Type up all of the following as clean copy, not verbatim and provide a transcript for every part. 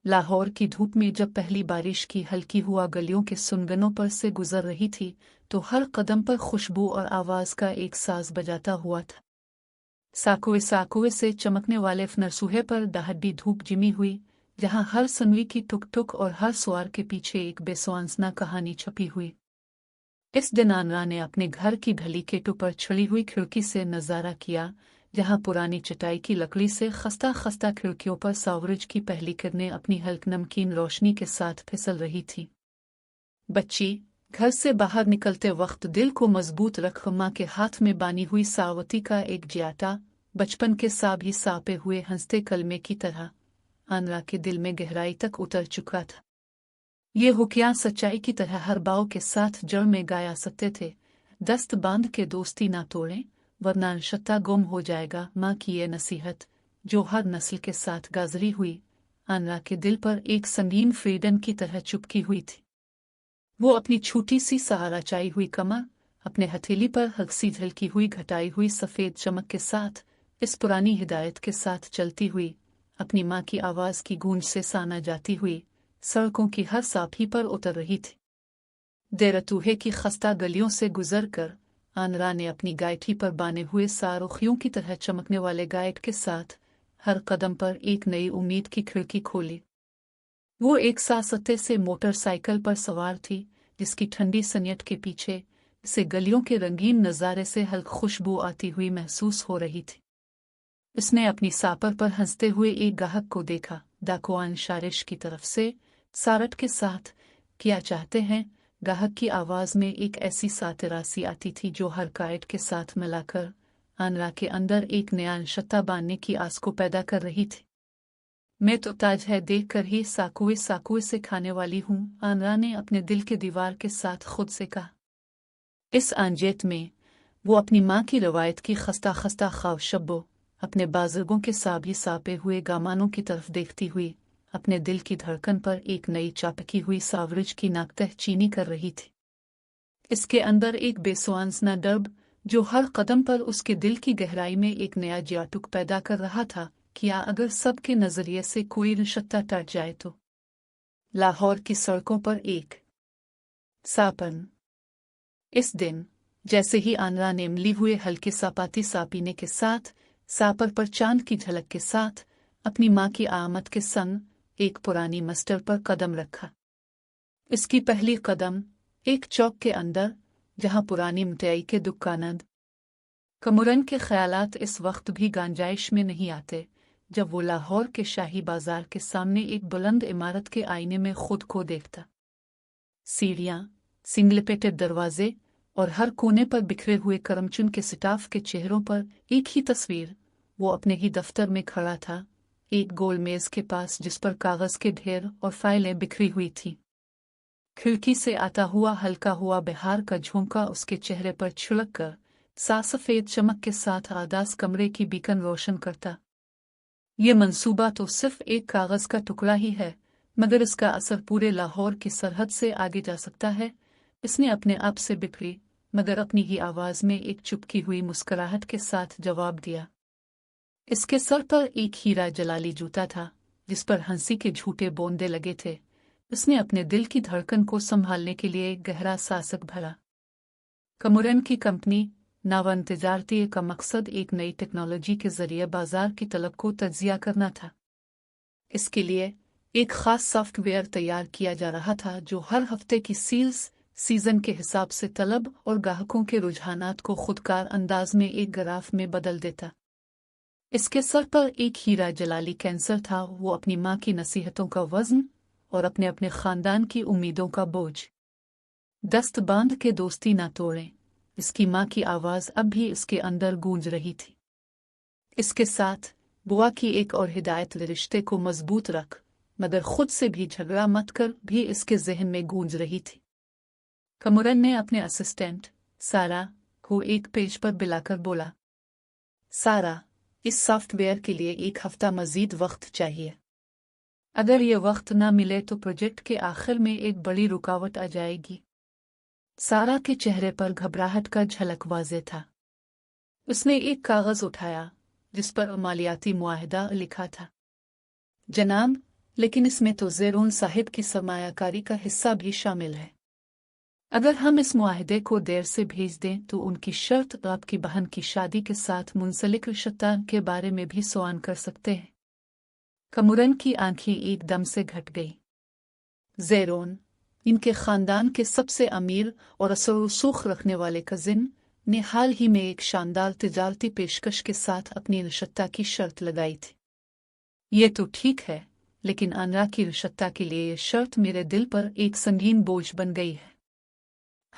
लाहौर की धूप में जब पहली बारिश की हल्की हुआ गलियों के सुनगनों पर से गुजर रही थी तो हर कदम पर खुशबू और आवाज का एक साज बजाता हुआ था। साकुए साकुए से चमकने वाले नरसूहे पर दहड्डी धूप जिमी हुई, जहां हर सनवी की टुक टुक और हर सुआर के पीछे एक बेसुआंसना कहानी छपी हुई। इस दिन आनरा ने अपने घर की ढली केटू पर छड़ी हुई खिड़की से नजारा किया, जहां पुरानी चटाई की लकड़ी से खस्ता खस्ता खिड़कियों पर सूरज की पहली किरणें अपनी हल्क नमकीन रोशनी के साथ फिसल रही थी। बच्ची, घर से बाहर निकलते वक्त दिल को मजबूत रख माँ के हाथ में बानी हुई सावती का एक जियाटा बचपन के साभी सापे हुए हंसते कलमे की तरह आनरा के दिल में गहराई तक उतर चुका था। ये हुक्यां सच्चाई की तरह हर बाव के साथ जड़ में गाया सकते थे। दस्त बांध के दोस्ती ना तोड़ें, वरना शत्ता गुम हो जाएगा। माँ की ये नसीहत, जो हर नस्ल के साथ गाजरी हुई, आनरा के दिल पर एक संगीन फ्रीडन की तरह चुपकी हुई थी। वो अपनी छोटी सी सहारा चाई हुई कमर, अपने हथेली पर हल्की झलकी हुई घटाई हुई सफेद चमक के साथ, इस पुरानी हिदायत के साथ चलती हुई, अपनी माँ की आवाज की गूंज से साना जाती हुई, सड़कों की हर साफी पर उतर रही थी। देरतूहे की खस्ता गलियों से गुजरकर आनरा ने अपनी गायठी पर बाने हुए सारुखियों की तरह चमकने वाले गाइड के साथ हर कदम पर एक नई उम्मीद की खिड़की खोली। वो एक सासते से मोटरसाइकिल पर सवार थी, जिसकी ठंडी सनियत के पीछे से गलियों के रंगीन नज़ारे से हल्क खुशबू आती हुई महसूस हो रही थी। उसने अपनी सापर पर हंसते हुए एक गाहक को देखा। दाकुआन शारिश की तरफ से सारट के साथ, क्या चाहते हैं? गाहक की आवाज में एक ऐसी सातरासी आती थी जो हर कायट के साथ मिलाकर आनरा के अंदर एक नया शत्ता बांधने की आस को पैदा कर रही थी। मैं तो ताज है देख कर ही साकुए साकुए से खाने वाली हूँ, आनरा ने अपने दिल के दीवार के साथ खुद से कहा। इस आंजेत में वो अपनी माँ की रवायत की खस्ता खस्ता ख्वाब अपने बाजुर्गों के साभी सापे हुए गामानों की तरफ देखती हुई अपने दिल की धड़कन पर एक नई चापकी हुई सावरिज की नाकतह चीनी कर रही थी। इसके अंदर एक बेसुआंसना डर जो हर कदम पर उसके दिल की गहराई में एक नया जियाटुक पैदा कर रहा था। क्या अगर सबके नजरिए से कोई रिश्ता टट जाए तो? लाहौर की सड़कों पर एक सापन। इस दिन जैसे ही आनरा ने इमली हुए हल्के सापाती सापीने के साथ सापर पर चांद की झलक के साथ अपनी माँ की आमद के संग एक पुरानी मस्टर पर कदम रखा। इसकी पहली कदम एक चौक के अंदर, जहां पुरानी मिठाई के दुकानद कमुरन के ख्यालात इस वक्त भी गांजाइश में नहीं आते, जब वो लाहौर के शाही बाजार के सामने एक बुलंद इमारत के आईने में खुद को देखता। सीढ़ियां, सिंगलपेटेड दरवाजे और हर कोने पर बिखरे हुए करमचुन के स्टाफ के चेहरों पर एक ही तस्वीर। वो अपने ही दफ्तर में खड़ा था, एक गोल मेज के पास जिस पर कागज के ढेर और फाइलें बिखरी हुई थी। खिड़की से आता हुआ हल्का हुआ बिहार का झोंका उसके चेहरे पर छिड़क कर सफेद चमक के साथ आदास कमरे की बीकन रोशन करता। ये मंसूबा तो सिर्फ एक कागज का टुकड़ा ही है, मगर इसका असर पूरे लाहौर की सरहद से आगे जा सकता है। इसने अपने आप से बिखरी मगर अपनी ही आवाज में एक चुपकी हुई मुस्कुराहट के साथ जवाब दिया। इसके सर पर एक हीरा जलाली जूता था, जिस पर हंसी के झूठे बोंदे लगे थे। उसने अपने दिल की धड़कन को संभालने के लिए एक गहरा सासक भरा। कमुरन की कंपनी नावन तिजारती का मकसद एक नई टेक्नोलॉजी के जरिए बाजार की तलब को तज्जिया करना था। इसके लिए एक खास सॉफ्टवेयर तैयार किया जा रहा था जो हर हफ्ते की सील्स सीजन के हिसाब से तलब और ग्राहकों के रुझानात को खुदकार अंदाज में एक ग्राफ में बदल देता। इसके सर पर एक हीरा जलाली कैंसर था, वो अपनी माँ की नसीहतों का वजन और अपने अपने खानदान की उम्मीदों का बोझ। दस्त बांध के दोस्ती ना तोड़ें, इसकी माँ की आवाज अब भी इसके अंदर गूंज रही थी। इसके साथ बुआ की एक और हिदायत, रिश्ते को मजबूत रख मगर खुद से भी झगड़ा मत कर, भी इसके जहन में गूंज रही थी। कमुरन ने अपने असिस्टेंट सारा को एक पेज पर बुलाकर बोला, सारा, इस सॉफ्टवेयर के लिए एक हफ्ता मजीद वक्त चाहिए। अगर ये वक्त ना मिले तो प्रोजेक्ट के आखिर में एक बड़ी रुकावट आ जाएगी। सारा के चेहरे पर घबराहट का झलक वाज़ेह था। उसने एक कागज उठाया जिस पर मालियाती मुआहदा लिखा था। जनाब, लेकिन इसमें तो ज़ेरोन साहिब की सरमायाकारी का हिस्सा भी शामिल है। अगर हम इस मुआहदे को देर से भेज दें तो उनकी शर्त आपकी बहन की शादी के साथ मुंसलिक रिश्ता के बारे में भी सवाल कर सकते हैं। कमुरन की आंखें एकदम से घट गई। ज़ेरोन, इनके खानदान के सबसे अमीर और असर रसूख रखने वाले कजिन ने हाल ही में एक शानदार तिजारती पेशकश के साथ अपनी रिश्ता की शर्त लगाई थी। ये तो ठीक है, लेकिन आनरा की रिश्ता के लिए ये शर्त मेरे दिल पर एक संगीन बोझ बन गई है।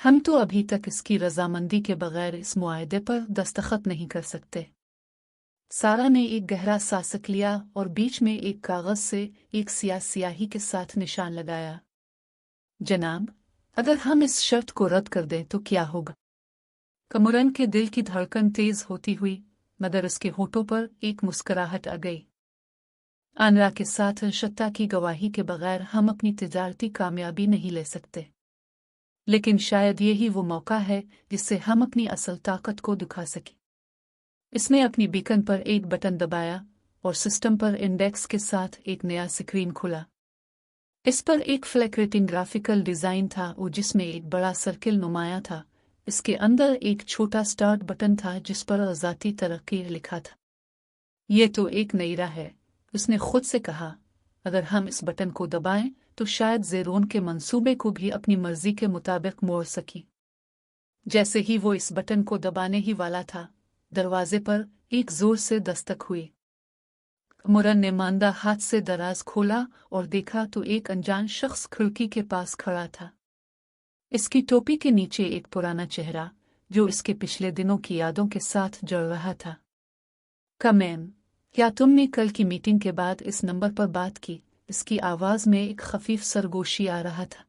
हम तो अभी तक इसकी रजामंदी के बगैर इस मुआहदे पर दस्तखत नहीं कर सकते। सारा ने एक गहरा सांस लिया और बीच में एक कागज से एक स्याही के साथ निशान लगाया। जनाब, अगर हम इस शर्त को रद्द कर दें तो क्या होगा? कमुरन के दिल की धड़कन तेज होती हुई, मगर उसके होठों पर एक मुस्कुराहट आ गई। आनरा के साथ रिश्ता की गवाही के बगैर हम अपनी तिजारती कामयाबी नहीं ले सकते, लेकिन शायद यही वो मौका है जिससे हम अपनी असल ताकत को दिखा सकें। इसने अपनी बीकन पर एक बटन दबाया और सिस्टम पर इंडेक्स के साथ एक नया स्क्रीन खुला। इस पर एक फ्लैक्रेटिंग ग्राफिकल डिजाइन था और जिसमें एक बड़ा सर्किल नुमाया था। इसके अंदर एक छोटा स्टार्ट बटन था जिस पर आज़ादी तरक्की लिखा था। ये तो एक नई राह है, उसने खुद से कहा। अगर हम इस बटन को दबाएं तो शायद ज़ेरोन के मंसूबे को भी अपनी मर्जी के मुताबिक मोड़ सकी। जैसे ही वो इस बटन को दबाने ही वाला था, दरवाजे पर एक जोर से दस्तक हुई। मुरन ने मांदा हाथ से दराज खोला और देखा तो एक अनजान शख्स खिड़की के पास खड़ा था। इसकी टोपी के नीचे एक पुराना चेहरा जो इसके पिछले दिनों की यादों के साथ जड़ रहा था। कमेम, क्या तुमने कल की मीटिंग के बाद इस नंबर पर बात की? इसकी आवाज में एक खफीफ सरगोशी आ रहा था।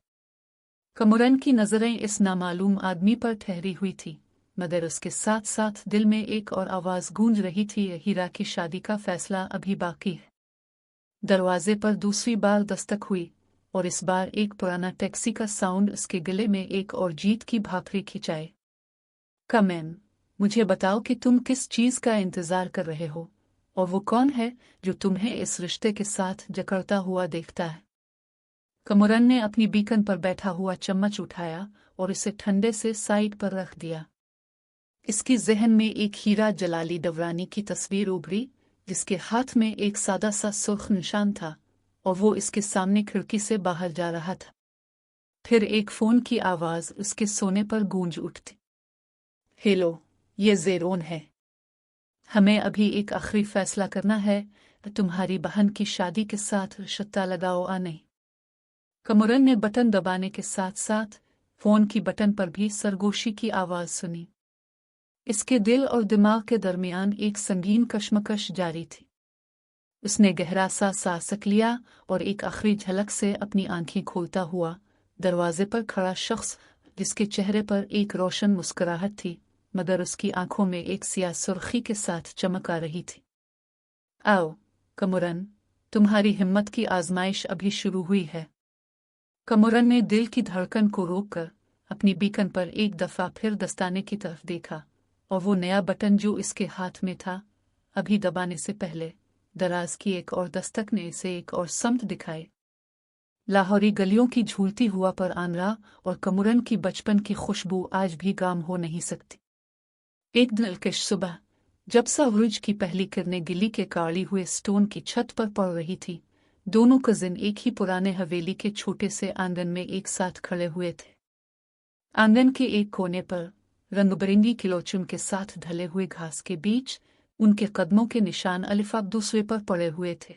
कमुरन की नजरें इस नामालूम आदमी पर ठहरी हुई थी, मगर उसके साथ साथ दिल में एक और आवाज गूंज रही थी, हीरा की शादी का फैसला अभी बाकी है। दरवाजे पर दूसरी बार दस्तक हुई और इस बार एक पुराना टैक्सी का साउंड उसके गले में एक और जीत की भाखड़ी खिंचाए। कमेम, मुझे बताओ कि तुम किस चीज का इंतजार कर रहे हो और वो कौन है जो तुम्हें इस रिश्ते के साथ जकड़ता हुआ देखता है? कमुरन ने अपनी बीकन पर बैठा हुआ चम्मच उठाया और इसे ठंडे से साइड पर रख दिया। इसकी जहन में एक हीरा जलाली डवरानी की तस्वीर उभरी जिसके हाथ में एक सादा सा सुर्ख निशान था और वो इसके सामने खिड़की से बाहर जा रहा था। फिर एक फोन की आवाज उसके सोने पर गूंज उठती। हेलो, ये ज़ेरोन है। हमें अभी एक आखिरी फैसला करना है, तुम्हारी बहन की शादी के साथ रिश्ता लगाओ या नहीं। कमुरन ने बटन दबाने के साथ साथ फोन की बटन पर भी सरगोशी की आवाज सुनी। इसके दिल और दिमाग के दरमियान एक संगीन कशमकश जारी थी। उसने गहरा सा सांस लिया और एक आखिरी झलक से अपनी आंखें खोलता हुआ दरवाजे पर खड़ा शख्स जिसके चेहरे पर एक रोशन मुस्कुराहट थी, मगर उसकी आंखों में एक सियाह सुर्खी के साथ चमक आ रही थी। आओ कमुरन, तुम्हारी हिम्मत की आजमाइश अभी शुरू हुई है। कमुरन ने दिल की धड़कन को रोककर अपनी बीकन पर एक दफा फिर दस्ताने की तरफ देखा और वो नया बटन जो इसके हाथ में था अभी दबाने से पहले दराज की एक और दस्तक ने इसे एक और समत दिखाए। लाहौरी गलियों की झूलती हुआ पर आनरा और कमुरन की बचपन की खुशबू आज भी गाम हो नहीं सकती। एक दिलकश सुबह जब सूरज की पहली किरणें गिली के काली हुए स्टोन की छत पर पड़ रही थी, दोनों कजिन एक ही पुराने हवेली के छोटे से आंगन में एक साथ खड़े हुए थे। आंगन के एक कोने पर रंगबिरंगी किलोचुन के साथ ढले हुए घास के बीच उनके कदमों के निशान अलिफाब दूसरे पर पड़े हुए थे।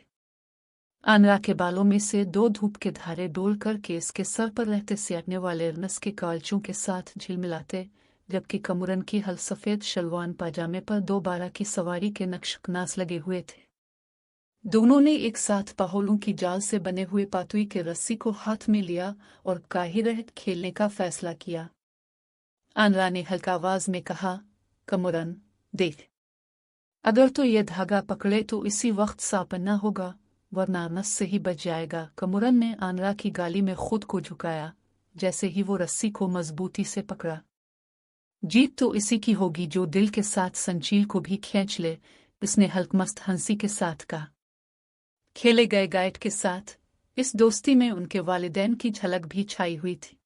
आनरा के बालों में से दो धूप के धारे डोल कर केस के सर पर रहते सियाटने वाले नस के कालचों के साथ झिलमिलाते, जबकि कमुरन की हल सफेद शलवान पाजामे पर 2 12 की सवारी के नक्शनास लगे हुए थे। दोनों ने एक साथ पाहोलों की जाल से बने हुए पातुई के रस्सी को हाथ में लिया और काहिरत खेलने का फैसला किया। आनरा ने हल्का आवाज में कहा, कमुरन देख, अगर तो ये धागा पकड़े तो इसी वक्त सापन्ना होगा, वरना नस से ही बच जाएगा। कमुरन ने आनरा की गाली में खुद को झुकाया। जैसे ही वो रस्सी को मजबूती से पकड़ा, जीत तो इसी की होगी जो दिल के साथ संचील को भी खींच ले, उसने हल्कमस्त हंसी के साथ कहा। खेले गए गाइड के साथ इस दोस्ती में उनके वालिदैन की झलक भी छाई हुई थी।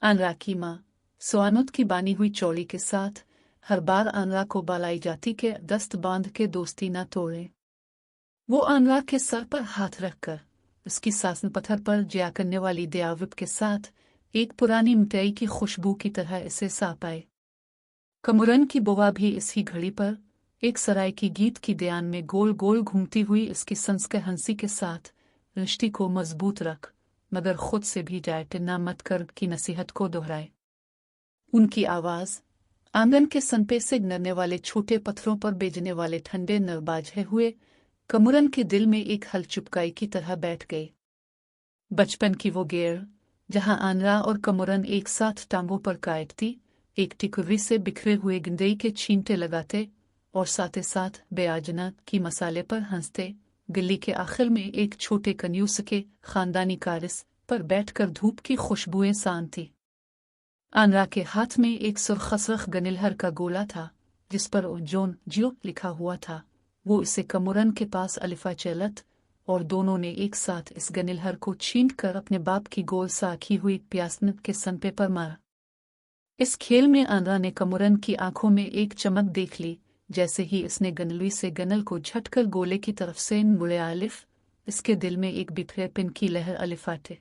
आनरा की माँ सोआनुत की बानी हुई चौड़ी के साथ हर बार आनरा को बलाई जाती के दस्त बांध के दोस्ती न तोड़े। वो आनरा के सर पर हाथ रखकर उसकी सासन पत्थर पर जिया करने वाली दयाविप के साथ एक पुरानी मिठाई की खुशबू की तरह इसे साप आए। कमुरन की बुआ भी इसी घड़ी पर एक सराय की गीत की दयान में गोल गोल घूमती हुई इसकी संस्कार हंसी के साथ रिश्ते को मजबूत रख मगर खुद से भी डायटना मत कर की नसीहत को दोहराए। उनकी आवाज आंगन के सनपे से गिरने वाले छोटे पत्थरों पर बेजने वाले ठंडे नरबाजे हुए कमुरन के दिल में एक हल चुपकाई की तरह बैठ गई। बचपन की वो गेर जहां आनरा और कमुरन एक साथ टांगों पर काटती एक टिकुरी से बिखरे हुए गंदई के छींटे लगाते और साथ साथ बेआजना की मसाले पर हंसते, गली के आखिर में एक छोटे कन्यूस के खानदानी कारिस पर बैठकर धूप की खुशबुएं सांती। आनरा के हाथ में एक सुरखसरख गनिलहर का गोला था जिस पर जोन जियो लिखा हुआ था। वो इसे कमुरन के पास अलिफा चलत और दोनों ने एक साथ इस गनिलहर को छीन कर अपने बाप की गोल साखी हुई प्यासन के सनपे पर मारा। इस खेल में आनरा ने कमुरन की आंखों में एक चमक देख ली। जैसे ही इसने गनलुई से गनल को झटकर गोले की तरफ से मुड़े आलिफ, इसके दिल में एक बिखरे पिन की लहर अलिफाटे।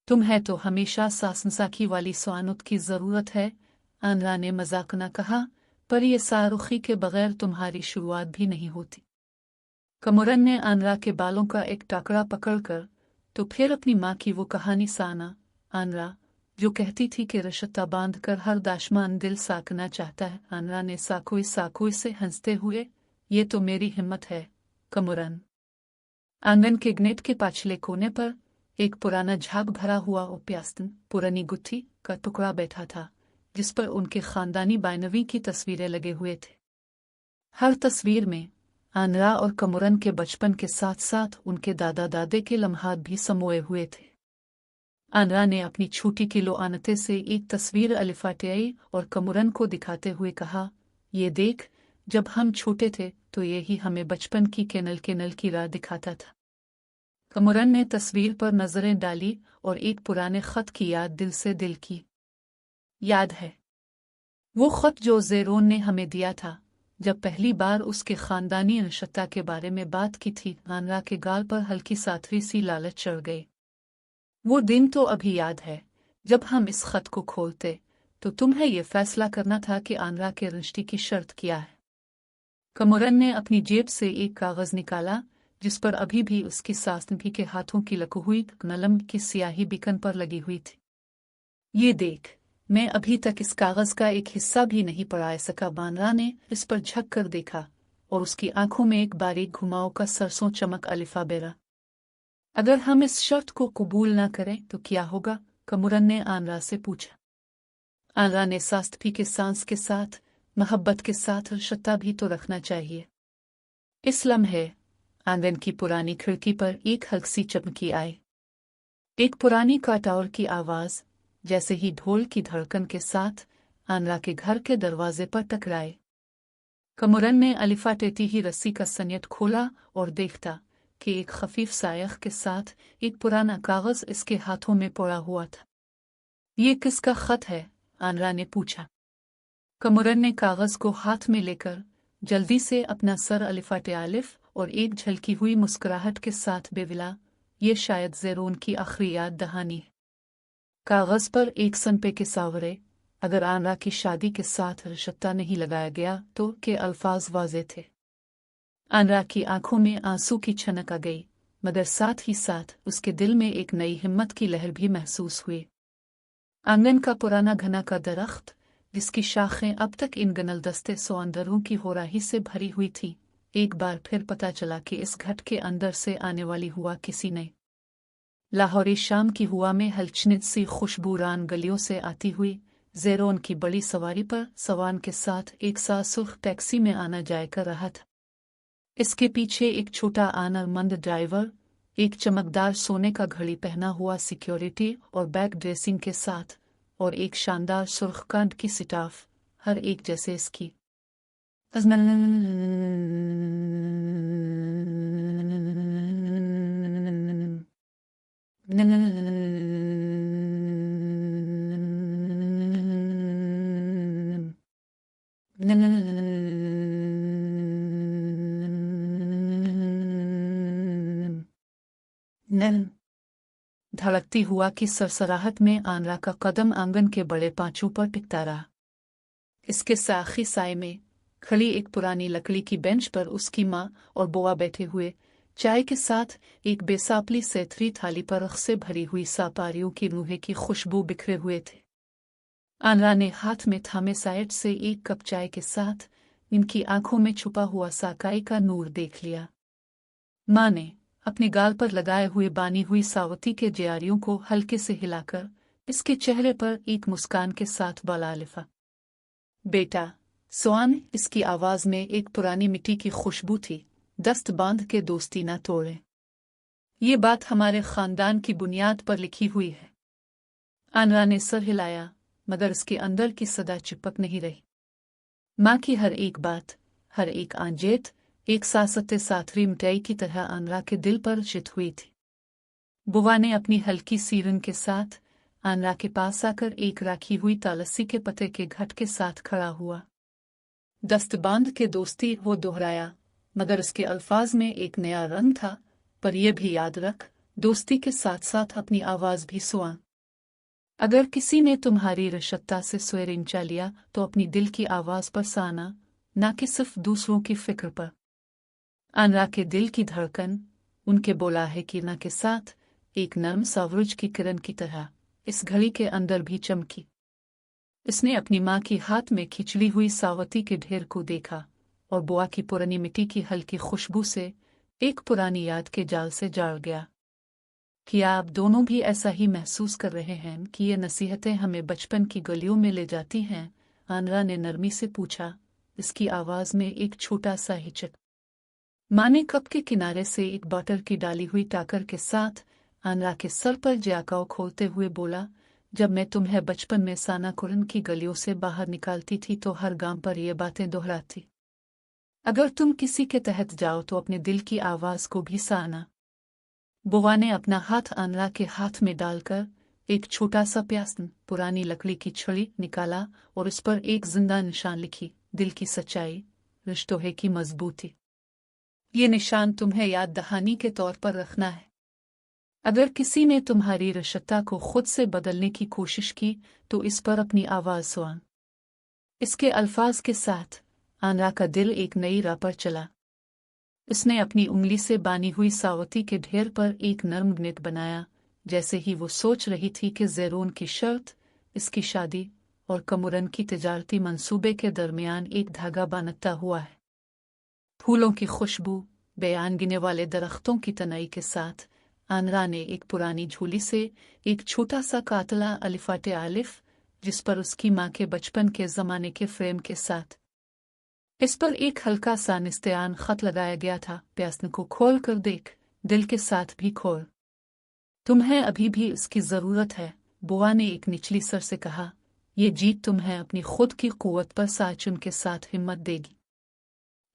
तुम्हें तो हमेशा सासनसाखी वाली स्वानुत की जरूरत है, आनरा ने मजाक न कहा, पर यह सारुखी के बगैर तुम्हारी शुरुआत भी नहीं होती। कमुरन ने आनरा के बालों का एक टाकरा पकड़कर तो फिर अपनी माँ की वो कहानी साना, आनरा जो कहती थी कि रिश्ता बांध कर हर दाशमान दिल साकना चाहता है। आनरा ने साकोई साकोई से हंसते हुए, ये तो मेरी हिम्मत है कमुरन। आंगन के ग्नेट के पाछले कोने पर एक पुराना झाग भरा हुआ और प्यास्तन पुरानी गुत्थी का टुकड़ा बैठा था जिस पर उनके खानदानी बायनवी की तस्वीरें लगे हुए थे। हर तस्वीर में आनरा और कमुरन के बचपन के साथ साथ उनके दादा दादे के लम्हात भी समोए हुए थे। आनरा ने अपनी छोटी किलो आनते से एक तस्वीर अलिफाटियाई और कमुरन को दिखाते हुए कहा, ये देख, जब हम छोटे थे तो यही हमें बचपन की केनल की राह दिखाता था। कमुरन ने तस्वीर पर नजरें डाली और एक पुराने खत की याद दिल से दिल की। याद है वो खत जो ज़ेरोन ने हमें दिया था जब पहली बार उसके खानदानी रिश्ता के बारे में बात की थी। आनरा के गाल पर हल्की साथवी सी लालच चढ़ गई। वो दिन तो अभी याद है जब हम इस खत को खोलते तो तुम्हें यह फैसला करना था कि आनरा के रिश्ते की शर्त क्या है। कमुरन ने अपनी जेब से एक कागज निकाला जिस पर अभी भी उसकी सासनभी के हाथों की लकू हुई कलम की स्याही बिकन पर लगी हुई थी। ये देख, मैं अभी तक इस कागज का एक हिस्सा भी नहीं पढ़ा सका। आनरा ने इस पर झक कर देखा और उसकी आंखों में एक बारीक घुमाव का सरसों चमक अलिफा बेरा। अगर हम इस शर्त को कबूल न करें तो क्या होगा? कमुरन ने आनरा से पूछा। आनरा ने सास्तफी के सांस के साथ मोहब्बत के साथ रिश्ता भी तो रखना चाहिए। इस लम्हे आंगन की पुरानी खिड़की पर एक हल्की चमकी आई। एक पुरानी काटौर की आवाज जैसे ही ढोल की धड़कन के साथ आनरा के घर के दरवाजे पर टकराए। कमुरन ने अलिफा टेटी ही रस्सी का सनियत खोला और देखता कि एक खफीफ सायख के साथ एक पुराना कागज इसके हाथों में पड़ा हुआ था। ये किसका खत है? आनरा ने पूछा। कमुरन ने कागज को हाथ में लेकर जल्दी से अपना सर अलिफाटे आलिफ और एक झलकी हुई मुस्कुराहट के साथ बेविला, ये शायद ज़ेरोन की आखिरी याद दहानी है। कागज पर एक सनपे के सावरे, अगर आनरा की शादी के साथ रिश्ता नहीं लगाया गया तो के अल्फाज वाज़े थे। आनरा की आंखों में आंसू की छनक आ गई, मगर साथ ही साथ उसके दिल में एक नई हिम्मत की लहर भी महसूस हुई। आंगन का पुराना घना का दरख्त जिसकी शाखें अब तक इन गनलदस्ते सोंदरों की होराही से भरी हुई थी, एक बार फिर पता चला कि इस घट के अंदर से आने वाली हुआ किसी ने। लाहौरी शाम की हुआ में हलचनित सी खुशबूरान गलियों से आती हुई ज़ेरोन की बड़ी सवारी पर सवान के साथ एक सा सुर्ख टैक्सी में आना जाया कर रहा था। इसके पीछे एक छोटा आनरमंद ड्राइवर, एक चमकदार सोने का घड़ी पहना हुआ सिक्योरिटी और बैक ड्रेसिंग के साथ, और एक शानदार सुर्खकांड की स्टाफ, हर एक जैसे इसकी धड़कती हुआ की सरसराहट में आनरा का कदम आंगन के बड़े पांचों पर टिकता रहा। इसके साखी साए में खड़ी एक पुरानी लकड़ी की बेंच पर उसकी माँ और बुआ बैठे हुए चाय के साथ एक बेसापली सेथरी थाली पर रख से भरी हुई सापारियों की रूहे की खुशबू बिखरे हुए थे। आनरा ने हाथ में थामे साइड से एक कप चाय के साथ इनकी आंखों में छुपा हुआ साकाई का नूर देख लिया। माँ ने अपने गाल पर लगाए हुए बानी हुई सावती के जियारियों को हल्के से हिलाकर इसके चेहरे पर एक मुस्कान के साथ बला लिफा। बेटा, स्वान, इसकी आवाज में एक पुरानी मिट्टी की खुशबू थी। दस्त बांध के दोस्ती ना तोड़े। ये बात हमारे खानदान की बुनियाद पर लिखी हुई है। आनरा ने सर हिलाया, मगर उसके अंदर की सदा चिपक नहीं रही। माँ की हर एक बात, हर एक आंजेत एक सासते साथरी मिठाई की तरह आनरा के दिल पर चित हुई थी। बुआ ने अपनी हल्की सीरन के साथ आनरा के पास आकर एक राखी हुई तालसी के पते के घट के साथ खड़ा हुआ। दस्त बांध के दोस्ती वो दोहराया, मगर उसके अल्फाज में एक नया रंग था। पर यह भी याद रख, दोस्ती के साथ साथ अपनी आवाज भी सुआ। अगर किसी ने तुम्हारी रशत्ता से स्वर इंचा लिया तो अपनी दिल की आवाज पर साना, ना कि सिर्फ दूसरों की फिक्र पर। आनरा के दिल की धड़कन उनके बोलाहे किरणा के साथ एक नर्म सावरुज की किरण की तरह इस घड़ी के अंदर भी चमकी। इसने अपनी माँ की हाथ में खिंचली हुई सावती के ढेर को देखा और बुआ की पुरानी मिट्टी की हल्की खुशबू से एक पुरानी याद के जाल से जाड़ गया। क्या आप दोनों भी ऐसा ही महसूस कर रहे हैं कि ये नसीहतें हमें बचपन की गलियों में ले जाती हैं? आनरा ने नरमी से पूछा, इसकी आवाज में एक छोटा सा हिचक। माँ ने कप के किनारे से एक बटर की डाली हुई टाकर के साथ आनरा के सर पर जयाकाओ खोलते हुए बोला, जब मैं तुम्हें बचपन में सानाकुरन की गलियों से बाहर निकालती थी तो हर गांव पर ये बातें दोहराती। अगर तुम किसी के तहत जाओ तो अपने दिल की आवाज को भी साना। बुआ ने अपना हाथ आनरा के हाथ में डालकर एक छोटा सा प्यासन पुरानी लकड़ी की छड़ी निकाला और उस पर एक जिंदा निशान लिखी, दिल की सच्चाई, रिश्तों की मजबूती। ये निशान तुम्हें याद दहानी के तौर पर रखना है। अगर किसी ने तुम्हारी रिश्ता को खुद से बदलने की कोशिश की तो इस पर अपनी आवाज सुना। इसके अल्फाज के साथ आनरा का दिल एक नई राह पर चला। उसने अपनी उंगली से बानी हुई सावती के ढेर पर एक नर्म ग्निट बनाया, जैसे ही वो सोच रही थी कि ज़ेरोन की शर्त, इसकी शादी और कमुरन की तिजारती मंसूबे के दरमियान एक धागा बांधता हुआ है। फूलों की खुशबू, बयान गिने वाले दरख्तों की तनाई के साथ आनरा ने एक पुरानी झोली से एक छोटा सा कातला अलिफाटे आलिफ, जिस पर उसकी माँ के बचपन के ज़माने के फ्रेम के साथ इस पर एक हल्का सा निस्तान खत लगाया गया था। प्यासन को खोल कर देख, दिल के साथ भी खोल। तुम्हें अभी भी इसकी जरूरत है, बुआ ने एक निचली सर से कहा। ये जीत तुम्हें अपनी खुद की कुव्वत पर साचुन के साथ हिम्मत देगी।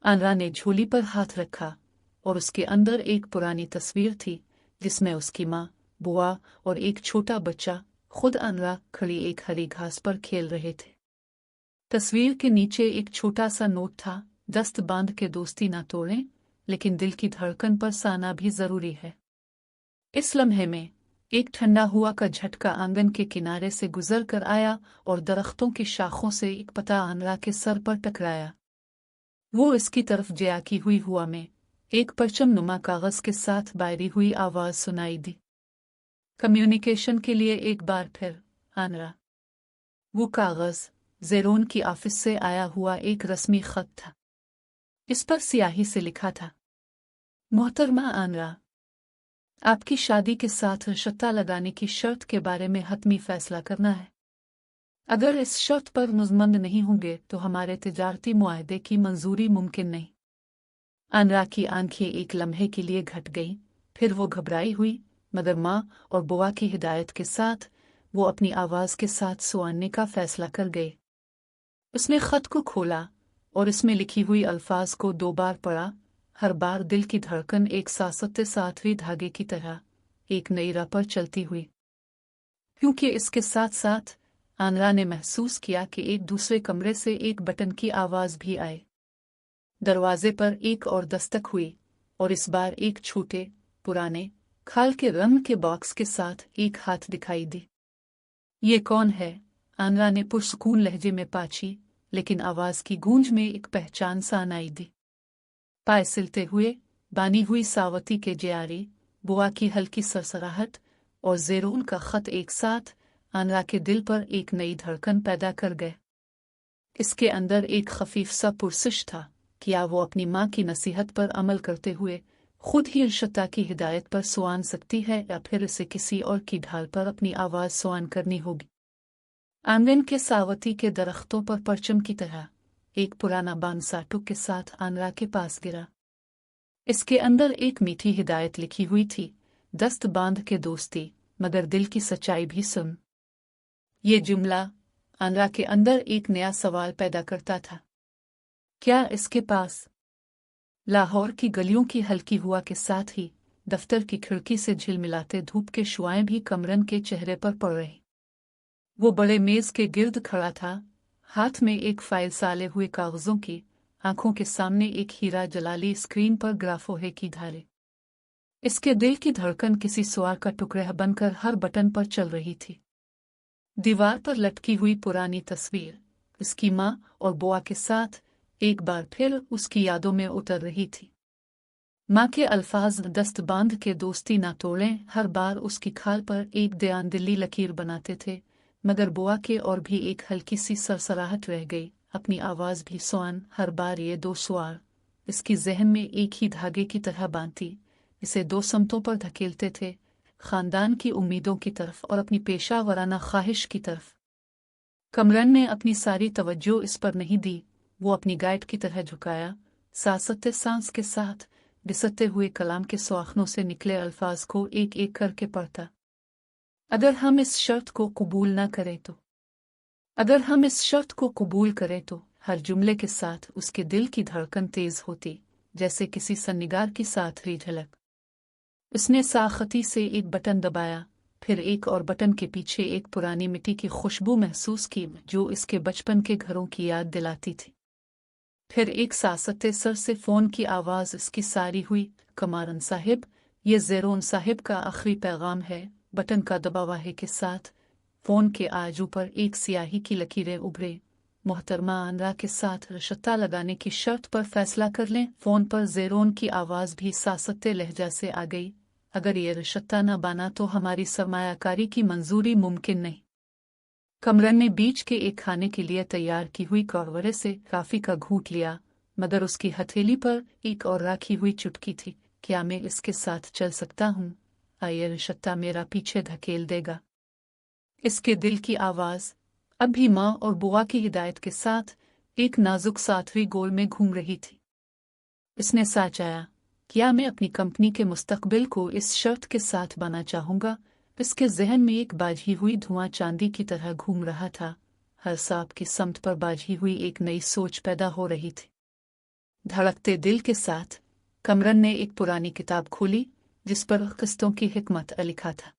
आनरा ने झोली पर हाथ रखा और उसके अंदर एक पुरानी तस्वीर थी, जिसमें उसकी माँ, बुआ और एक छोटा बच्चा खुद आनरा खड़ी एक हरी घास पर खेल रहे थे। तस्वीर के नीचे एक छोटा सा नोट था, दस्त बांध के दोस्ती ना तोड़ें, लेकिन दिल की धड़कन पर साना भी जरूरी है। इस लम्हे में एक ठंडा हुआ का झटका आंगन के किनारे से गुजर कर आया और दरख्तों की शाखों से एक पता आनरा के सर पर टकराया। वो इसकी तरफ जयाकी हुई हुआ में एक परचम नुमा कागज के साथ बायरी हुई आवाज सुनाई दी। कम्युनिकेशन के लिए एक बार फिर, आनरा। वो कागज ज़ेरोन की ऑफिस से आया हुआ एक रस्मी खत था। इस पर स्याही से लिखा था, मोहतरमा आनरा, आपकी शादी के साथ रिश्ता लगाने की शर्त के बारे में हतमी फैसला करना है। अगर इस शर्त पर मुज़मंद नहीं होंगे तो हमारे तिजारती मुआहदे की मंजूरी मुमकिन नहीं। आनरा की आंखें एक लम्हे के लिए घट गईं, फिर वो घबराई हुई, मगर माँ और बुआ की हिदायत के साथ वो अपनी आवाज़ के साथ सुनाने का फैसला कर गए। उसने खत को खोला और इसमें लिखी हुई अल्फाज को 2 बार पढ़ा। हर बार दिल की धड़कन एक सासते साथवी धागे की तरह एक नई राह पर चलती हुई। क्योंकि इसके साथ साथ आनरा ने महसूस किया कि एक दूसरे कमरे से एक बटन की आवाज़ भी आए। दरवाजे पर एक और दस्तक हुई और इस बार एक छोटे पुराने खाल के रंग के बॉक्स के साथ एक हाथ दिखाई दी। ये कौन है? आनरा ने पुरसुकून लहजे में पूछी, लेकिन आवाज़ की गूंज में एक पहचान सा आई दी। पाए सिलते हुए बानी हुई सावती के जियारी, बुआ की हल्की सरसराहट और ज़ेरून का ख़त एक साथ आनरा के दिल पर एक नई धड़कन पैदा कर गए। इसके अंदर एक खफीफ सा पुरसिश था, क्या वो अपनी माँ की नसीहत पर अमल करते हुए खुद ही इर्शदा की हिदायत पर सुआन सकती है या फिर इसे किसी और की ढाल पर अपनी आवाज़ सुआन करनी होगी। आंगन के सावती के दरख्तों पर परचम की तरह एक पुराना बांसाटू के साथ आनरा के पास गिरा। इसके अंदर एक मीठी हिदायत लिखी हुई थी, दस्त बांध के दोस्ती मगर दिल की सच्चाई भी सुन। ये जुमला आनरा के अंदर एक नया सवाल पैदा करता था। क्या इसके पास? लाहौर की गलियों की हल्की हुआ के साथ ही दफ्तर की खिड़की से झिलमिलाते धूप के शुआएं भी कमरन के चेहरे पर पड़ रही। वो बड़े मेज के गिर्द खड़ा था, हाथ में एक फाइल साले हुए कागजों की, आंखों के सामने एक हीरा जलाली स्क्रीन पर ग्राफोहे की धारे। इसके दिल की धड़कन किसी सुआर का टुकड़ा बनकर हर बटन पर चल रही थी। दीवार पर लटकी हुई पुरानी तस्वीर इसकी माँ और बुआ के साथ एक बार फिर उसकी यादों में उतर रही थी। माँ के अल्फाज दस्त बांध के दोस्ती ना तोड़ें हर बार उसकी खाल पर एक दयानदिली लकीर बनाते थे, मगर बुआ के और भी एक हल्की सी सरसराहट रह गई, अपनी आवाज़ भी सुआन। हर बार ये दो सवाल इसकी जहन में एक ही धागे की तरह बांधती, इसे दो समतों पर धकेलते थे, खानदान की उम्मीदों की तरफ और अपनी पेशा वराना ख्वाहिश की तरफ। कमरन ने अपनी सारी तवज्जो इस पर नहीं दी। वो अपनी गाइड की तरह झुकाया, सासते सांस के साथ बिसरते हुए कलाम के सुआखनों से निकले अल्फाज को एक एक करके पढ़ता। अगर हम इस शर्त को कबूल न करें तो, अगर हम इस शर्त को कबूल करें तो, हर जुमले के साथ उसके दिल की धड़कन तेज होती, जैसे किसी सन्निगार की साथरी झलक। उसने साखती से एक बटन दबाया, फिर एक और बटन के पीछे एक पुरानी मिट्टी की खुशबू महसूस की जो इसके बचपन के घरों की याद दिलाती थी। फिर एक सासते सर से फ़ोन की आवाज़ इसकी सारी हुई, कमारन साहिब, ये ज़ेरोन साहिब का आखिरी पैगाम है। बटन का दबावाहे के साथ फ़ोन के आजू पर एक स्याही की लकीरें उभरे। मोहतरमा आनरा के साथ रिश्ता लगाने की शर्त पर फैसला कर लें। फ़ोन पर ज़ेरोन की आवाज़ भी सासते लहजा से आ गई, अगर ये रिश्ता न बना तो हमारी सरमायाकारी की मंजूरी मुमकिन नहीं। कमरन ने बीच के एक खाने के लिए तैयार की हुई कौरवरे से काफ़ी का घूंट लिया, मगर उसकी हथेली पर एक और राखी हुई चुटकी थी। क्या मैं इसके साथ चल सकता हूँ? ये रिश्ता मेरा पीछे धकेल देगा। इसके दिल की आवाज़ अब भी माँ और बुआ की हिदायत के साथ एक नाजुक सातवीं गोल में घूम रही थी। इसने साचाया, क्या मैं अपनी कंपनी के मुस्तकबिल को इस शर्त के साथ बना चाहूँगा? इसके जहन में एक बाजी हुई धुआं चांदी की तरह घूम रहा था, हर सांप की समत पर बाजी हुई एक नई सोच पैदा हो रही थी। धड़कते दिल के साथ कमरन ने एक पुरानी किताब खोली जिस पर किस्तों की हिकमत लिखा था।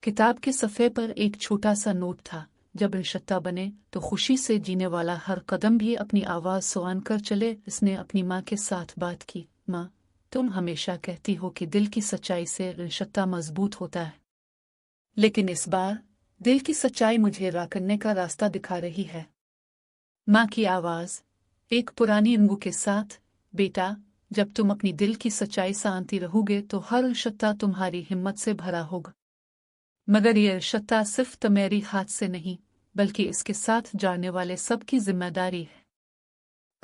किताब के सफ़े पर एक छोटा सा नोट था, जब रिश्ता बने तो खुशी से जीने वाला हर कदम भी अपनी आवाज़ सुआन कर चले। इसने अपनी माँ के साथ बात की, माँ, तुम हमेशा कहती हो कि दिल की सच्चाई से रिश्ता मजबूत होता है, लेकिन इस बार दिल की सच्चाई मुझे राह करने का रास्ता दिखा रही है। माँ की आवाज़ एक पुरानी रंगू के साथ, बेटा, जब तुम अपनी दिल की सच्चाई सांती रहोगे तो हर रिश्ता तुम्हारी हिम्मत से भरा होगा, मगर यह रिश्ता सिर्फ तुम्हारी हाथ से नहीं बल्कि इसके साथ जाने वाले सबकी जिम्मेदारी है।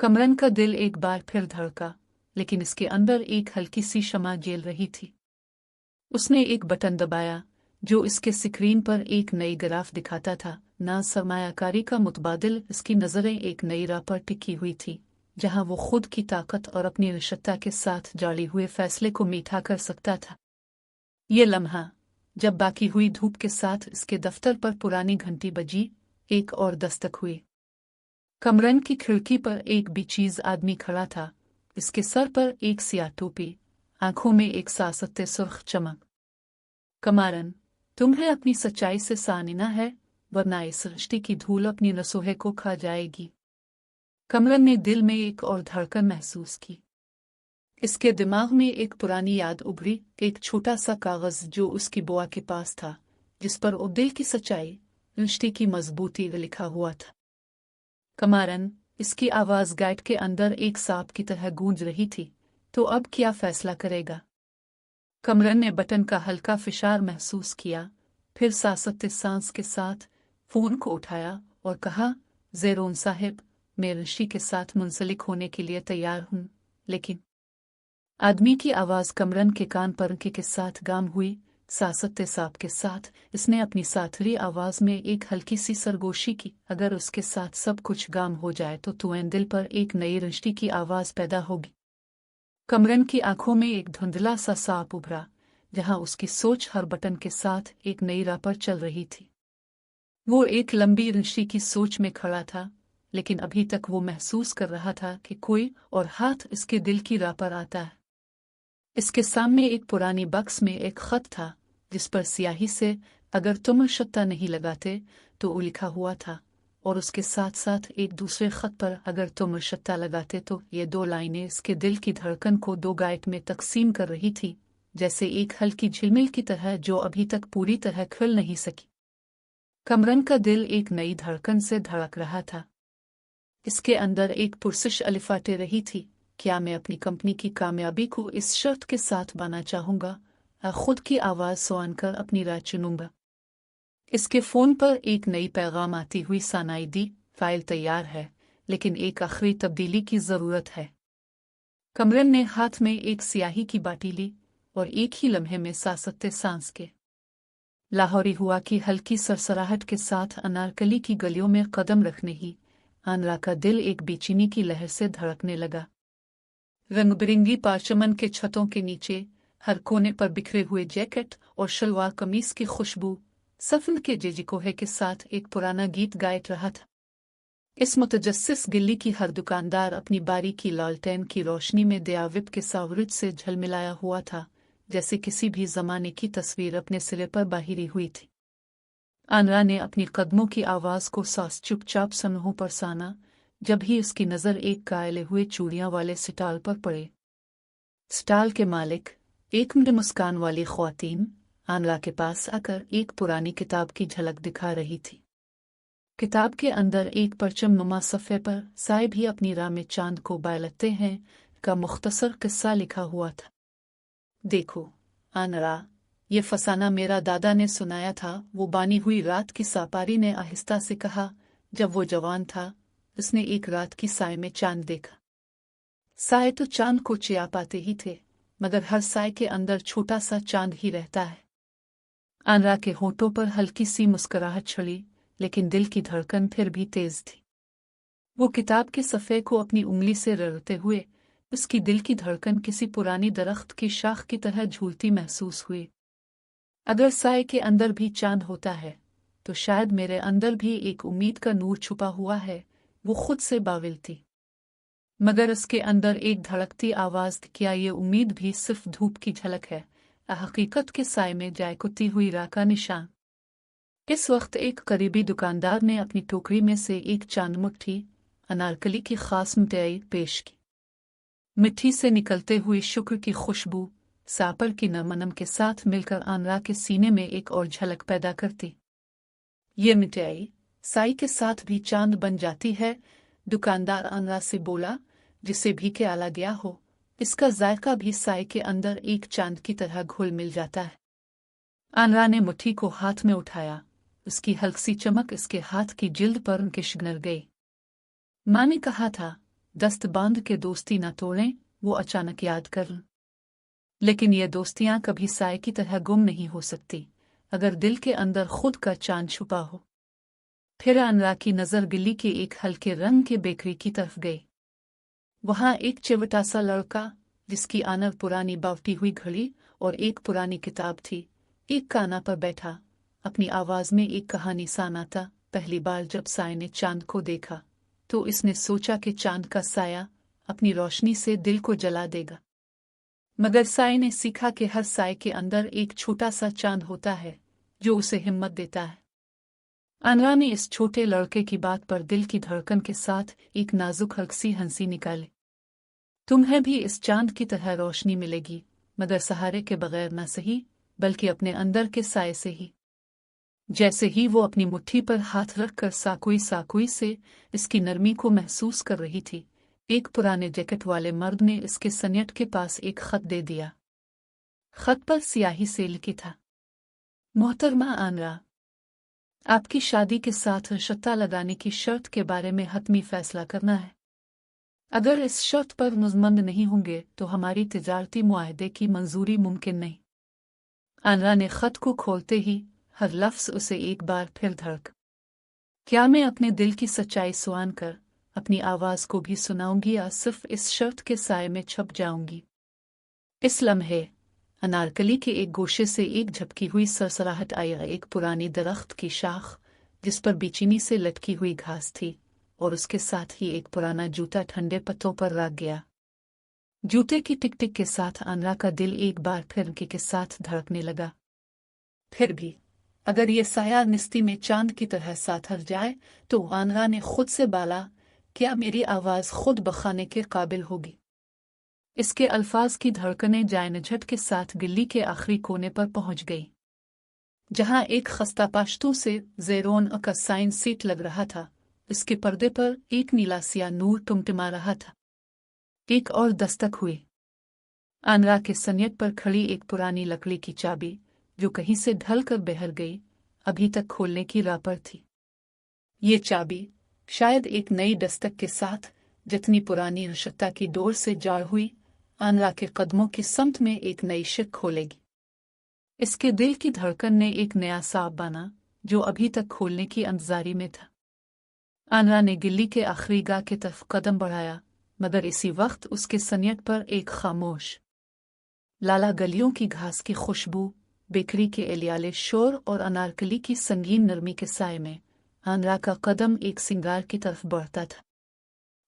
कमरन का दिल एक बार फिर धड़का, लेकिन इसके अंदर एक हल्की सी शमा जेल रही थी। उसने एक बटन दबाया जो इसके स्क्रीन पर एक नई ग्राफ दिखाता था, ना सरमायाकारी का मुतबादिल। इसकी नज़रें एक नई राह पर टिकी हुई थी, जहां वो खुद की ताकत और अपनी रिश्ता के साथ जाली हुए फैसले को मीठा कर सकता था। ये लम्हा जब बाकी हुई धूप के साथ इसके दफ्तर पर पुरानी घंटी बजी, एक और दस्तक हुई। कमरन की खिड़की पर एक बेचीज आदमी खड़ा था, इसके सर पर एक सियाह टोपी, आंखों में एक सासते सुर्ख चमक। कमारन, तुम्हें अपनी सच्चाई से सानिना है, वरना इस सृष्टि की धूल अपनी रसोहे को खा जाएगी। कमरन ने दिल में एक और धड़कन महसूस की। इसके दिमाग में एक पुरानी याद उभरी, एक छोटा सा कागज जो उसकी बुआ के पास था, जिस पर वो दिल की सच्चाई, रिश्ते की मजबूती लिखा हुआ था। कमारन, इसकी आवाज गाइड के अंदर एक सांप की तरह गूंज रही थी। तो अब क्या फैसला करेगा? कमरन ने बटन का हल्का फिशार महसूस किया, फिर सासते सांस के साथ फोन को उठाया और कहा, ज़ेरोन साहिब, मैं ऋषि के साथ मुंसलिक होने के लिए तैयार हूं, लेकिन आदमी की आवाज कमरन के कान पर के साथ गाम हुई, सासते सांप के साथ। इसने अपनी साथरी आवाज में एक हल्की सी सरगोशी की, अगर उसके साथ सब कुछ गाम हो जाए तो तुम्हें दिल पर एक नई रिश्ते की आवाज पैदा होगी। कमरन की आंखों में एक धुंधला सा सांप उभरा, जहां उसकी सोच हर बटन के साथ एक नई राह पर चल रही थी। वो एक लंबी ऋषि की सोच में खड़ा था, लेकिन अभी तक वो महसूस कर रहा था कि कोई और हाथ इसके दिल की राह पर आता है। इसके सामने एक पुरानी बक्स में एक खत था, जिस पर स्याही से अगर तुम शत्ता नहीं लगाते तो लिखा हुआ था, और उसके साथ साथ एक दूसरे खत पर अगर तुम शत्ता लगाते तो। ये दो लाइनें इसके दिल की धड़कन को दो गाइट में तकसीम कर रही थी, जैसे एक हल्की झिलमिल की तरह जो अभी तक पूरी तरह खुल नहीं सकी। कमरन का दिल एक नई धड़कन से धड़क रहा था। इसके अंदर एक पुरसिश अलिफाटे रही थी, क्या मैं अपनी कंपनी की कामयाबी को इस शर्त के साथ पाना चाहूंगा, खुद की आवाज सुन कर अपनी राह चुनूंगा। इसके फोन पर एक नई पैगाम आती हुई सुनाई दी, फाइल तैयार है, लेकिन एक आखिरी तब्दीली की जरूरत है। कमरन ने हाथ में एक स्याही की बाटी ली और एक ही लम्हे में सासते सांस के लाहौरी हुआ की हल्की सरसराहट के साथ अनारकली की गलियों में कदम रखने ही आनरा का दिल एक बेचैनी की लहर से धड़कने लगा। रंग बिरंगी पार्चमन के छतों के नीचे हर कोने पर बिखरे हुए जैकेट और शलवार कमीज की खुशबू सफन के जेजिकोहे के साथ एक पुराना गीत गाए रहा था। इस मुतजस्सिस गिल्ली की हर दुकानदार अपनी बारी की लालटेन की रोशनी में दयाविप के सावरित से झलमिलाया हुआ था, जैसे किसी भी जमाने की तस्वीर अपने सिरे पर बाहिरी हुई थी। आनरा ने अपनी कदमों की आवाज को सास चुपचाप समूहों पर साना, जब ही उसकी नजर एक कायले हुए चूड़ियां वाले स्टाल पर पड़े। स्टाल के मालिक, एक मुस्कान वाली ख्वातीन, आनरा के पास आकर एक पुरानी किताब की झलक दिखा रही थी। किताब के अंदर एक परचम नुमा सफ़े पर साए भी अपनी राह में चांद को बालते हैं का मुख्तसर किस्सा लिखा हुआ था। देखो आनरा, ये फसाना मेरा दादा ने सुनाया था, वो बानी हुई रात की सापारी ने आहिस्ता से कहा। जब वो जवान था, उसने एक रात की साए में चांद देखा। साए तो चांद को चिया पाते ही थे, मगर हर साए के अंदर छोटा सा चांद ही रहता है। आनरा के होठों पर हल्की सी मुस्कुराहट छड़ी, लेकिन दिल की धड़कन फिर भी तेज थी। वो किताब के सफ़े को अपनी उंगली से रगड़ते हुए उसकी दिल की धड़कन किसी पुरानी दरख्त की शाख की तरह झूलती महसूस हुई। अगर साए के अंदर भी चांद होता है, तो शायद मेरे अंदर भी एक उम्मीद का नूर छुपा हुआ है। वो खुद से बाविल थी, मगर उसके अंदर एक धड़कती आवाज, क्या ये उम्मीद भी सिर्फ धूप की झलक है, हकीकत के साए में जायकुती हुई राह का निशान। इस वक्त एक करीबी दुकानदार ने अपनी टोकरी में से एक चांद मुट्ठी अनारकली की खास मिठाई पेश की। मिट्टी से निकलते हुई शुक्र की खुशबू सापर की नमनम के साथ मिलकर आनरा के सीने में एक और झलक पैदा करती। ये मिठाई साई के साथ भी चांद बन जाती है, दुकानदार आनरा से बोला, जिसे भी के आला गया हो, इसका जायका भी साई के अंदर एक चांद की तरह घुल मिल जाता है। आनरा ने मुट्ठी को हाथ में उठाया, उसकी हल्की चमक इसके हाथ की जिल्द पर किशनर गई। माँ ने कहा था, दस्त बांध के दोस्ती न तोड़ें, वो अचानक याद कर। लेकिन ये दोस्तियां कभी साए की तरह गुम नहीं हो सकती, अगर दिल के अंदर खुद का चांद छुपा हो। फिर आनरा की नजर गिल्ली के एक हल्के रंग के बेकरी की तरफ गई। वहां एक चिवटा सा लड़का, जिसकी आनर पुरानी बावटी हुई घड़ी और एक पुरानी किताब थी, एक काना पर बैठा, अपनी आवाज में एक कहानी सुनाता। पहली बार जब साए ने चांद को देखा, तो इसने सोचा कि चांद का साया अपनी रोशनी से दिल को जला देगा। मगर साय ने सीखा कि हर साय के अंदर एक छोटा सा चांद होता है जो उसे हिम्मत देता है। अनरा ने इस छोटे लड़के की बात पर दिल की धड़कन के साथ एक नाजुक हल्की हंसी निकाली। तुम्हें भी इस चांद की तरह रोशनी मिलेगी, मगर सहारे के बगैर न सही, बल्कि अपने अंदर के साय से ही। जैसे ही वो अपनी मुट्ठी पर हाथ रखकर साकुई साकुई से इसकी नरमी को महसूस कर रही थी, एक पुराने जैकेट वाले मर्द ने इसके सन्यट के पास एक खत दे दिया। खत पर स्याही से लिखा था, मोहतरमा आनरा, आपकी शादी के साथ रिश्ता लगाने की शर्त के बारे में हतमी फैसला करना है। अगर इस शर्त पर मुज़मंद नहीं होंगे तो हमारी तिजारती मुआहदे की मंजूरी मुमकिन नहीं। आनरा ने खत को खोलते ही हर लफ्ज़ उसे एक बार फिर धड़क। क्या मैं अपने दिल की सच्चाई सुआन कर अपनी आवाज़ को भी सुनाऊंगी या सिर्फ इस शर्त के साए में छप जाऊंगी? इस लम्हे अनारकली के एक गोशे से एक झपकी हुई सरसराहट आई। एक पुरानी दरख्त की शाख जिस पर बेचैनी से लटकी हुई घास थी, और उसके साथ ही एक पुराना जूता ठंडे पत्तों पर रख गया। जूते की टिक टिक के साथ आनरा का दिल एक बार फिर के साथ धड़कने लगा। फिर भी अगर ये साया निस्ती में चांद की तरह साथर जाए तो आनरा ने खुद से बाला, क्या मेरी आवाज़ खुद बखाने के काबिल होगी? इसके अल्फाज की धड़कनें जायनझट के साथ गिल्ली के आखिरी कोने पर पहुंच गई, जहां एक खस्ता पाश्तों से ज़ेरोन का साइन सीट लग रहा था। इसके पर्दे पर एक नीला सिया नूर टिमटिमा रहा था। एक और दस्तक हुई। आनरा के सन्यत पर खड़ी एक पुरानी लकड़ी की चाबी, जो कहीं से ढल कर बहर गई, अभी तक खोलने की राह पर थी। ये चाबी शायद एक नई दस्तक के साथ जितनी पुरानी रिश्ता की डोर से जाड़ हुई, आनरा के कदमों की समत में एक नई शिक खोलेगी। इसके दिल की धड़कन ने एक नया साब बना जो अभी तक खोलने की इंतजारी में था। आनरा ने गिल्ली के आखिरी गाह की तरफ कदम बढ़ाया, मगर इसी वक्त उसके सन्यत पर एक खामोश लाला गलियों की घास की खुशबू, बेकरी के एलियाले शोर और अनारकली की संगीन नरमी के साए में आनरा का कदम एक सिंगार की तरफ बढ़ता था।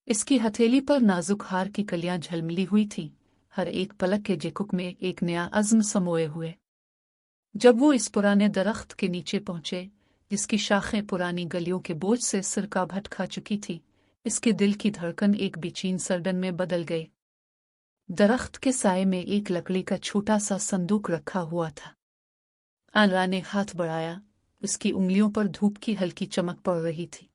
इसकी हथेली पर नाजुक हार की कलियां झलमिली हुई थीं, हर एक पलक के झिकुक में एक नया अज़्म समोए हुए। जब वो इस पुराने दरख्त के नीचे पहुंचे, जिसकी शाखें पुरानी गलियों के बोझ से सिर का भट खा चुकी थी, इसके दिल की धड़कन एक बेचैन सरडन में बदल गई। दरख्त के साए में एक लकड़ी का छोटा सा संदूक रखा हुआ था। आनरा ने हाथ बढ़ाया, उसकी उंगलियों पर धूप की हल्की चमक पड़ रही थी।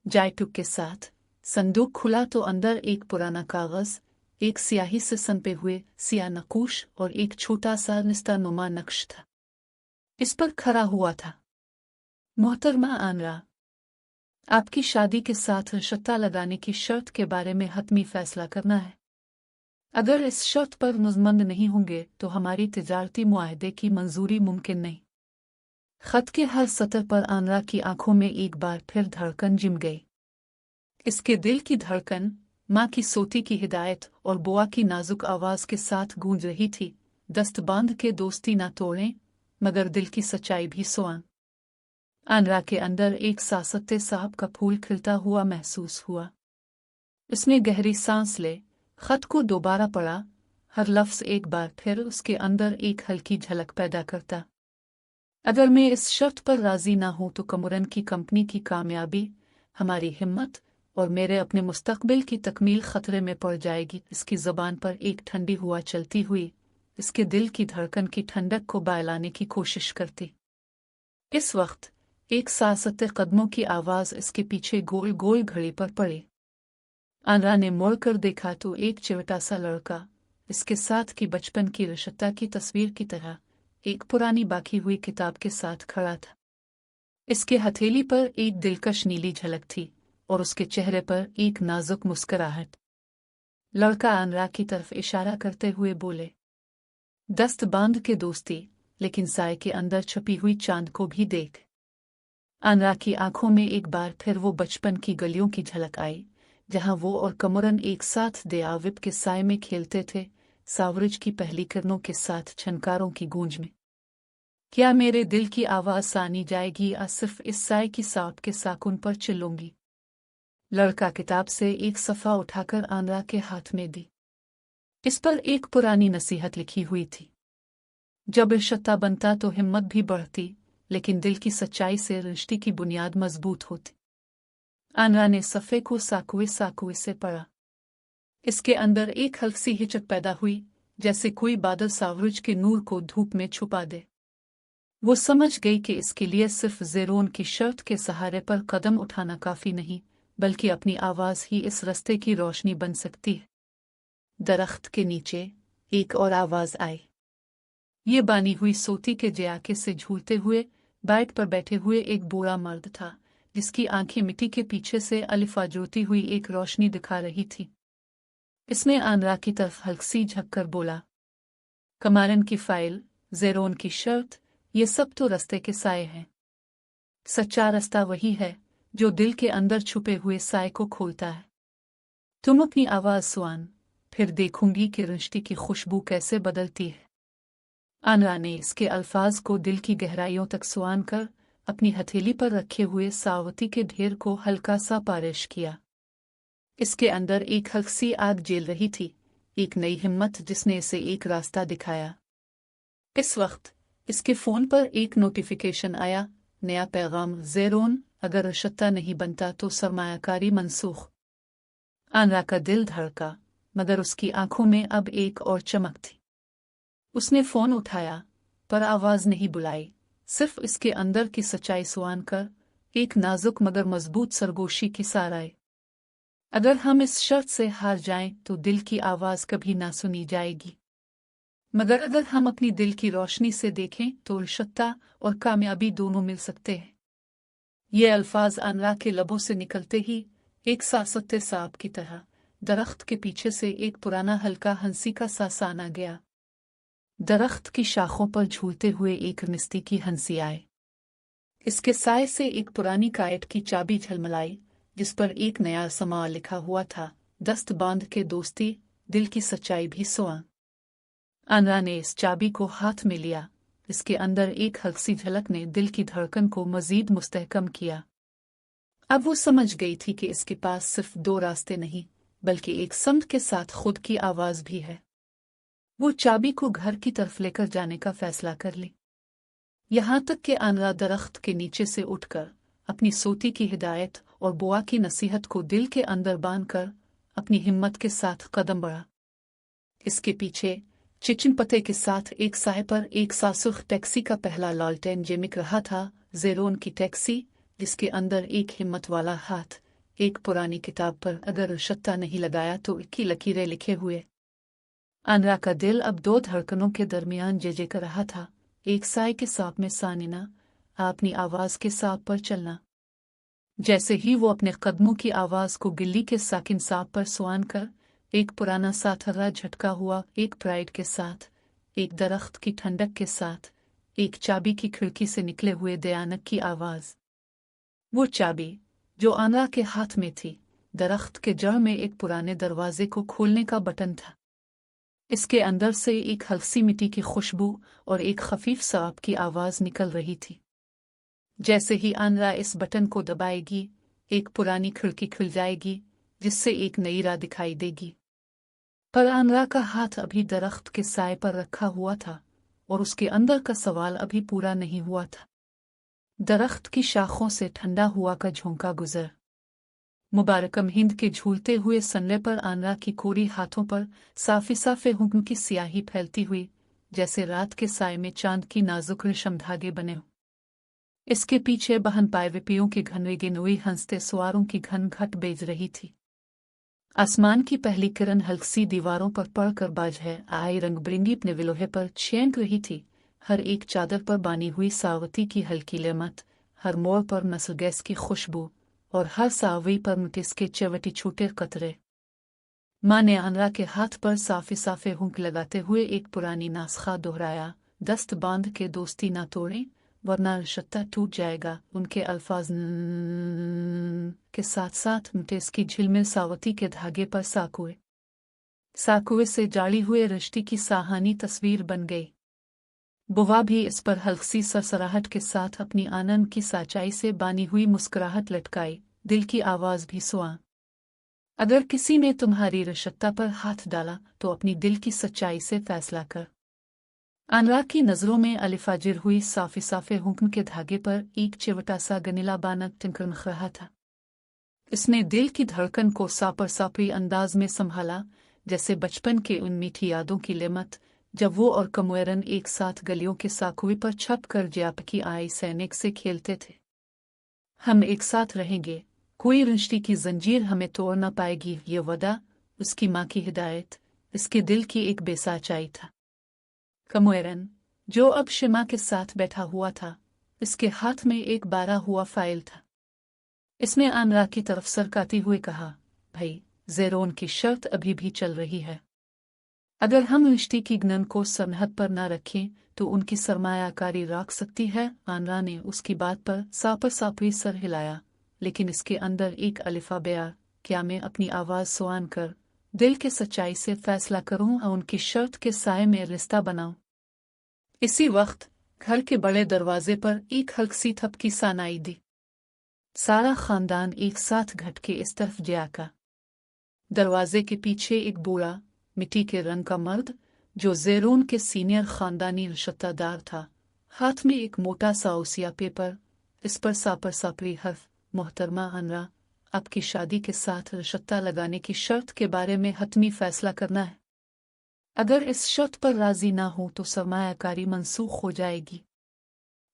जायटुक के साथ संदूक खुला तो अंदर एक पुराना कागज, एक स्याही से सनपे हुए सिया नकूश और एक छोटा सा निस्तानुमा नक्श था। इस पर खड़ा हुआ था, मोहतरमा आनरा, आपकी शादी के साथ रिश्ता लगाने की शर्त के बारे में हतमी फैसला करना है। अगर इस शर्त पर मुज़मंद नहीं होंगे तो हमारी तिजारती मुआहदे की मंजूरी मुमकिन नहीं। खत के हर सतर पर आनरा की आंखों में एक बार फिर धड़कन जिम गई। इसके दिल की धड़कन माँ की सोती की हिदायत और बुआ की नाजुक आवाज के साथ गूंज रही थी, दस्त बांध के दोस्ती ना तोड़ें, मगर दिल की सच्चाई भी सोआं। आनरा के अंदर एक सासते साहब का फूल खिलता हुआ महसूस हुआ। उसने गहरी सांस ले, खत को दोबारा पढ़ा, हर लफ्ज़ एक बार फिर उसके अंदर एक हल्की झलक पैदा करता। अगर मैं इस शर्त पर राजी ना हूं तो कमरन की कंपनी की कामयाबी, हमारी हिम्मत और मेरे अपने मुस्तकबिल की तकमील खतरे में पड़ जाएगी। इसकी ज़बान पर एक ठंडी हुआ चलती हुई, इसके दिल की धड़कन की ठंडक को बहलाने की कोशिश करती। इस वक्त एक सासते कदमों की आवाज़ इसके पीछे गोल गोल घड़ी पर पड़ी। आनरा ने मुड़ कर देखा तो एक चिवटा सा लड़का, इसके साथ की बचपन की रिश्ता की तस्वीर की तरह, एक पुरानी बाकी हुई किताब के साथ खड़ा था। इसके हथेली पर एक दिलकश नीली झलक थी और उसके चेहरे पर एक नाजुक मुस्कुराहट। लड़का आनरा की तरफ इशारा करते हुए बोले, दस्त बांध के दोस्ती, लेकिन साए के अंदर छुपी हुई चांद को भी देख। आनरा की आंखों में एक बार फिर वो बचपन की गलियों की झलक आई, जहां वो और कमरन एक साथ देआविब के साए में खेलते थे, सावरज की पहली किरणों के साथ छनकारों की गूंज में। क्या मेरे दिल की आवाज़ सानी जाएगी या सिर्फ इस साए की साउट के साकुन पर चिल्लूंगी? लड़का किताब से एक सफ़ा उठाकर आनरा के हाथ में दी। इस पर एक पुरानी नसीहत लिखी हुई थी, जब रिश्ता बनता तो हिम्मत भी बढ़ती, लेकिन दिल की सच्चाई से रिश्ते की बुनियाद मजबूत होती। आनरा ने सफ़े को साकुए साकुए से पढ़ा। इसके अंदर एक हल्की सी हिचक पैदा हुई, जैसे कोई बादल सावरुज के नूर को धूप में छुपा दे। वो समझ गई कि इसके लिए सिर्फ ज़ेरोन की शर्त के सहारे पर कदम उठाना काफ़ी नहीं, बल्कि अपनी आवाज़ ही इस रास्ते की रोशनी बन सकती है। दरख्त के नीचे एक और आवाज़ आई। ये बानी हुई सोती के जयाके से झूलते हुए बाइक पर बैठे हुए एक बूढ़ा मर्द था, जिसकी आंखें मिट्टी के पीछे से अलिफा जोती हुई एक रोशनी दिखा रही थी। इसने आनरा की तरफ हल्की सी झककर बोला, कमारन की फाइल, ज़ेरोन की शर्त, ये सब तो रास्ते के साए हैं। सच्चा रास्ता वही है जो दिल के अंदर छुपे हुए साए को खोलता है। तुम अपनी आवाज़ सुन, फिर देखूंगी कि रिश्ते की खुशबू कैसे बदलती है। आनरा ने इसके अल्फाज को दिल की गहराइयों तक सुन कर अपनी हथेली पर रखे हुए सावती के ढेर को हल्का सा पारिश किया। इसके अंदर एक हल्की सी आग जेल रही थी, एक नई हिम्मत जिसने इसे एक रास्ता दिखाया। इस वक्त इसके फ़ोन पर एक नोटिफिकेशन आया, नया पैगाम, ज़ेरोन, अगर रिश्ता नहीं बनता तो सरमायाकारी मनसूख। आनरा का दिल धड़का, मगर उसकी आंखों में अब एक और चमक थी। उसने फ़ोन उठाया, पर आवाज़ नहीं बुलाई, सिर्फ इसके अंदर की सच्चाई सुन कर एक नाजुक मगर मजबूत सरगोशी की सार आई। अगर हम इस शर्त से हार जाएं तो दिल की आवाज़ कभी ना सुनी जाएगी, मगर अगर हम अपनी दिल की रोशनी से देखें तो रिश्ता और कामयाबी दोनों मिल सकते हैं। ये अल्फाज आनरा के लबों से निकलते ही एक सासते सांप की तरह दरख्त के पीछे से एक पुराना हल्का हंसी का सा आना गया। दरख्त की शाखों पर झूलते हुए एक मिस्टी की हंसी आए। इसके साए से एक पुरानी कायट की चाबी झलमलाई, जिस पर एक नया समा लिखा हुआ था, दस्त बांध के दोस्ती, दिल की सच्चाई भी सोआ। आनरा ने इस चाबी को हाथ में लिया। इसके अंदर एक हल्की सी झलक ने दिल की धड़कन को मजीद मुस्तहकम किया। अब वो समझ गई थी कि इसके पास सिर्फ दो रास्ते नहीं, बल्कि एक समत के साथ खुद की आवाज़ भी है। वो चाबी को घर की तरफ लेकर जाने का फैसला कर ली। यहाँ तक कि आनरा दरख्त के नीचे से उठकर अपनी सोती की हिदायत और बुआ की नसीहत को दिल के अंदर बांधकर अपनी हिम्मत के साथ कदम बढ़ा। इसके पीछे चिचिन पते के साथ एक साए पर एक सासुख टैक्सी का पहला लालटेन जिमक रहा था, ज़ेरोन की टैक्सी, जिसके अंदर एक हिम्मत वाला हाथ एक पुरानी किताब पर अगर रिश्ता नहीं लगाया तो इक्की लकीरें लिखे हुए। आनरा का दिल अब दो धड़कनों के दरमियान जेजे कर रहा था, एक साए के सांप में सानिना, अपनी आवाज़ के सांप पर चलना। जैसे ही वो अपने कदमों की आवाज़ को गिल्ली के साकिन सांप पर सुन कर एक पुराना सा थर्रा झटका हुआ, एक प्राइड के साथ, एक दरख्त की ठंडक के साथ, एक चाबी की खिड़की से निकले हुए दयानक की आवाज़। वो चाबी जो आनरा के हाथ में थी, दरख्त के जड़ में एक पुराने दरवाजे को खोलने का बटन था। इसके अंदर से एक हल्की मिट्टी की खुशबू और एक खफीफ सांप की आवाज़ निकल रही थी। जैसे ही आनरा इस बटन को दबाएगी, एक पुरानी खिड़की खुल जाएगी, जिससे एक नई राह दिखाई देगी। पर आनरा का हाथ अभी दरख्त के साए पर रखा हुआ था और उसके अंदर का सवाल अभी पूरा नहीं हुआ था। दरख्त की शाखों से ठंडा हुआ का झोंका गुजर मुबारकम हिंद के झूलते हुए सन्ने पर आनरा की कोरी हाथों पर साफे साफे हुक्म की स्याही फैलती हुई, जैसे रात के साए में चांद की नाजुक रेशम धागे बने हो। इसके पीछे बहन पाए विपियों के घनवे गिनोई हंसते सवारों की घन घट बेज रही थी। आसमान की पहली किरण हल्की सी दीवारों पर पड़कर बाजह आई रंग बिरंगी अपने विलोहे पर छेंक रही थी। हर एक चादर पर बानी हुई सावती की हल्की लेमत, हर मोड़ पर नस्ल गैस की खुशबू और हर सावई पर मुटिस के चवटी छूटे कतरे। माँ ने आनरा के हाथ पर साफे साफे हुंक लगाते हुए एक पुरानी नास्खा दोहराया, दस्त बांध के दोस्ती ना तोड़ें वरना रिश्ता टूट जाएगा। उनके अल्फाज के साथ साथ मुटिस की झिलमिल सावती के धागे पर साकुए से जाड़ी हुए रिश्ते की साहानी तस्वीर बन गई। बुआ भी इस पर हल्की सी सरसराहट के साथ अपनी आनंद की सच्चाई से बानी हुई मुस्कुराहट लटकाई, दिल की आवाज़ भी सुआ। अगर किसी ने तुम्हारी रिश्ता पर हाथ डाला तो अपनी दिल की सच्चाई से फैसला कर। अनरा की नज़रों में अलिफाजिर हुई साफे साफे हुक्म के धागे पर एक चिवटा सा गनीला बाना टिंकरन रहा था। इसने दिल की धड़कन को सापर सापी अंदाज में संभाला, जैसे बचपन के उन मीठी यादों की लेमत, जब वो और कमुएरन एक साथ गलियों के साकुए पर छप कर ज्यापकी आई सैनिक से खेलते थे। हम एक साथ रहेंगे, कोई रिश्ते की जंजीर हमें तोड़ न पाएगी, ये वदा उसकी माँ की हिदायत, इसके दिल की एक बेसाचाई था। कमुएरन, जो अब शिमा के साथ बैठा हुआ था, इसके हाथ में एक बारा हुआ फाइल था। इसने अनरा की तरफ सरकाते हुए कहा, भाई, ज़ेरोन की शर्त अभी भी चल रही है। अगर हम रिश्ते की गनन को सरहद पर न रखें तो उनकी सरमायाकारी राख सकती है। अनरा ने उसकी बात पर सापर सापरी सर हिलाया, लेकिन इसके अंदर एक अलिफा बया, क्या मैं अपनी आवाज़ सुआन कर दिल के सच्चाई से फैसला करूं और उनकी शर्त के साए में रिश्ता बनाऊं। इसी वक्त घर के बड़े दरवाजे पर एक हल्की थपकी सानाई दी। सारा खानदान एक साथ घट के इस तरफ जाका। दरवाजे के पीछे एक बूढ़ा मिट्टी के रंग का मर्द, जो ज़ेरोन के सीनियर खानदानी रिश्तेदार था, हाथ में एक मोटा सा ओसिया पेपर, इस पर सापर सापरी हर्फ, मोहतरमा अनरा, आपकी शादी के साथ रिश्ता लगाने की शर्त के बारे में हतमी फैसला करना है। अगर इस शर्त पर राजी ना हो तो सरमायाकारी मनसूख हो जाएगी।